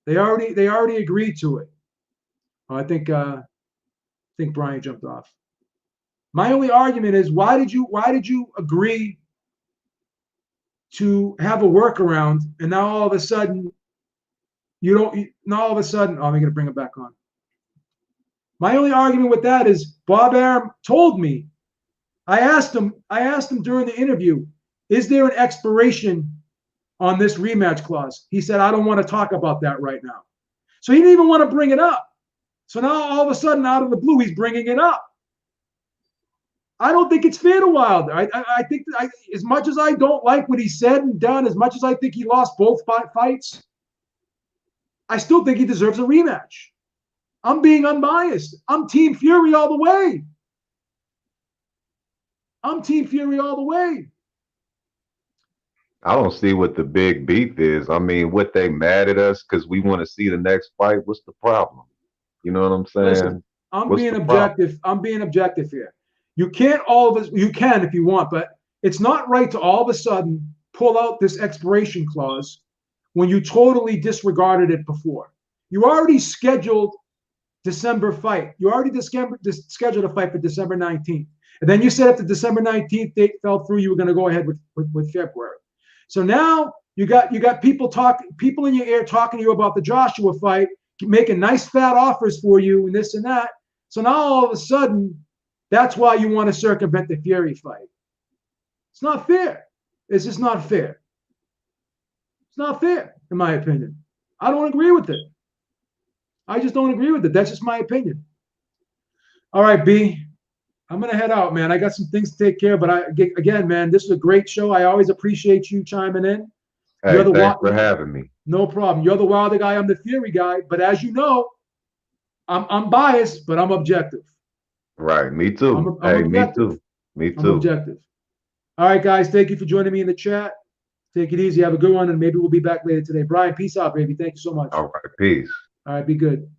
They already agreed to it. Oh, I think Brian jumped off. My only argument is why did you agree to have a workaround and now all of a sudden oh, I'm going to bring it back on. My only argument with that is Bob Arum told me. I asked him during the interview, is there an expiration on this rematch clause? He said, I don't want to talk about that right now. So he didn't even want to bring it up. So now all of a sudden, out of the blue, he's bringing it up. I don't think it's fair to Wilder. I think as much as I don't like what he said and done, as much as I think he lost both fights, I still think he deserves a rematch. I'm being unbiased. I'm Team Fury all the way. I'm Team Fury all the way. I don't see what the big beef is. I mean, what they mad at us because we want to see the next fight? What's the problem? You know what I'm saying? Listen, I'm being objective. I'm being objective here. You can't you can if you want, but it's not right to all of a sudden pull out this expiration clause when you totally disregarded it before. You already scheduled December fight. You already scheduled a fight for December 19th. And then you said if the December 19th date fell through, you were going to go ahead with February. So now you got people in your ear talking to you about the Joshua fight, making nice fat offers for you and this and that. So now all of a sudden, that's why you want to circumvent the Fury fight. It's not fair. It's just not fair. It's not fair, in my opinion. I don't agree with it. I just don't agree with it. That's just my opinion. All right, B. I'm going to head out, man. I got some things to take care of. But again, man, this is a great show. I always appreciate you chiming in. Hey, thanks for having me. No problem. You're the Wilder guy. I'm the Fury guy. But as you know, I'm biased, but I'm objective. Right. Me too. Me too. Me I'm too. objective. All right, guys. Thank you for joining me in the chat. Take it easy. Have a good one, and maybe we'll be back later today. Brian, peace out, baby. Thank you so much. All right, peace. All right, be good.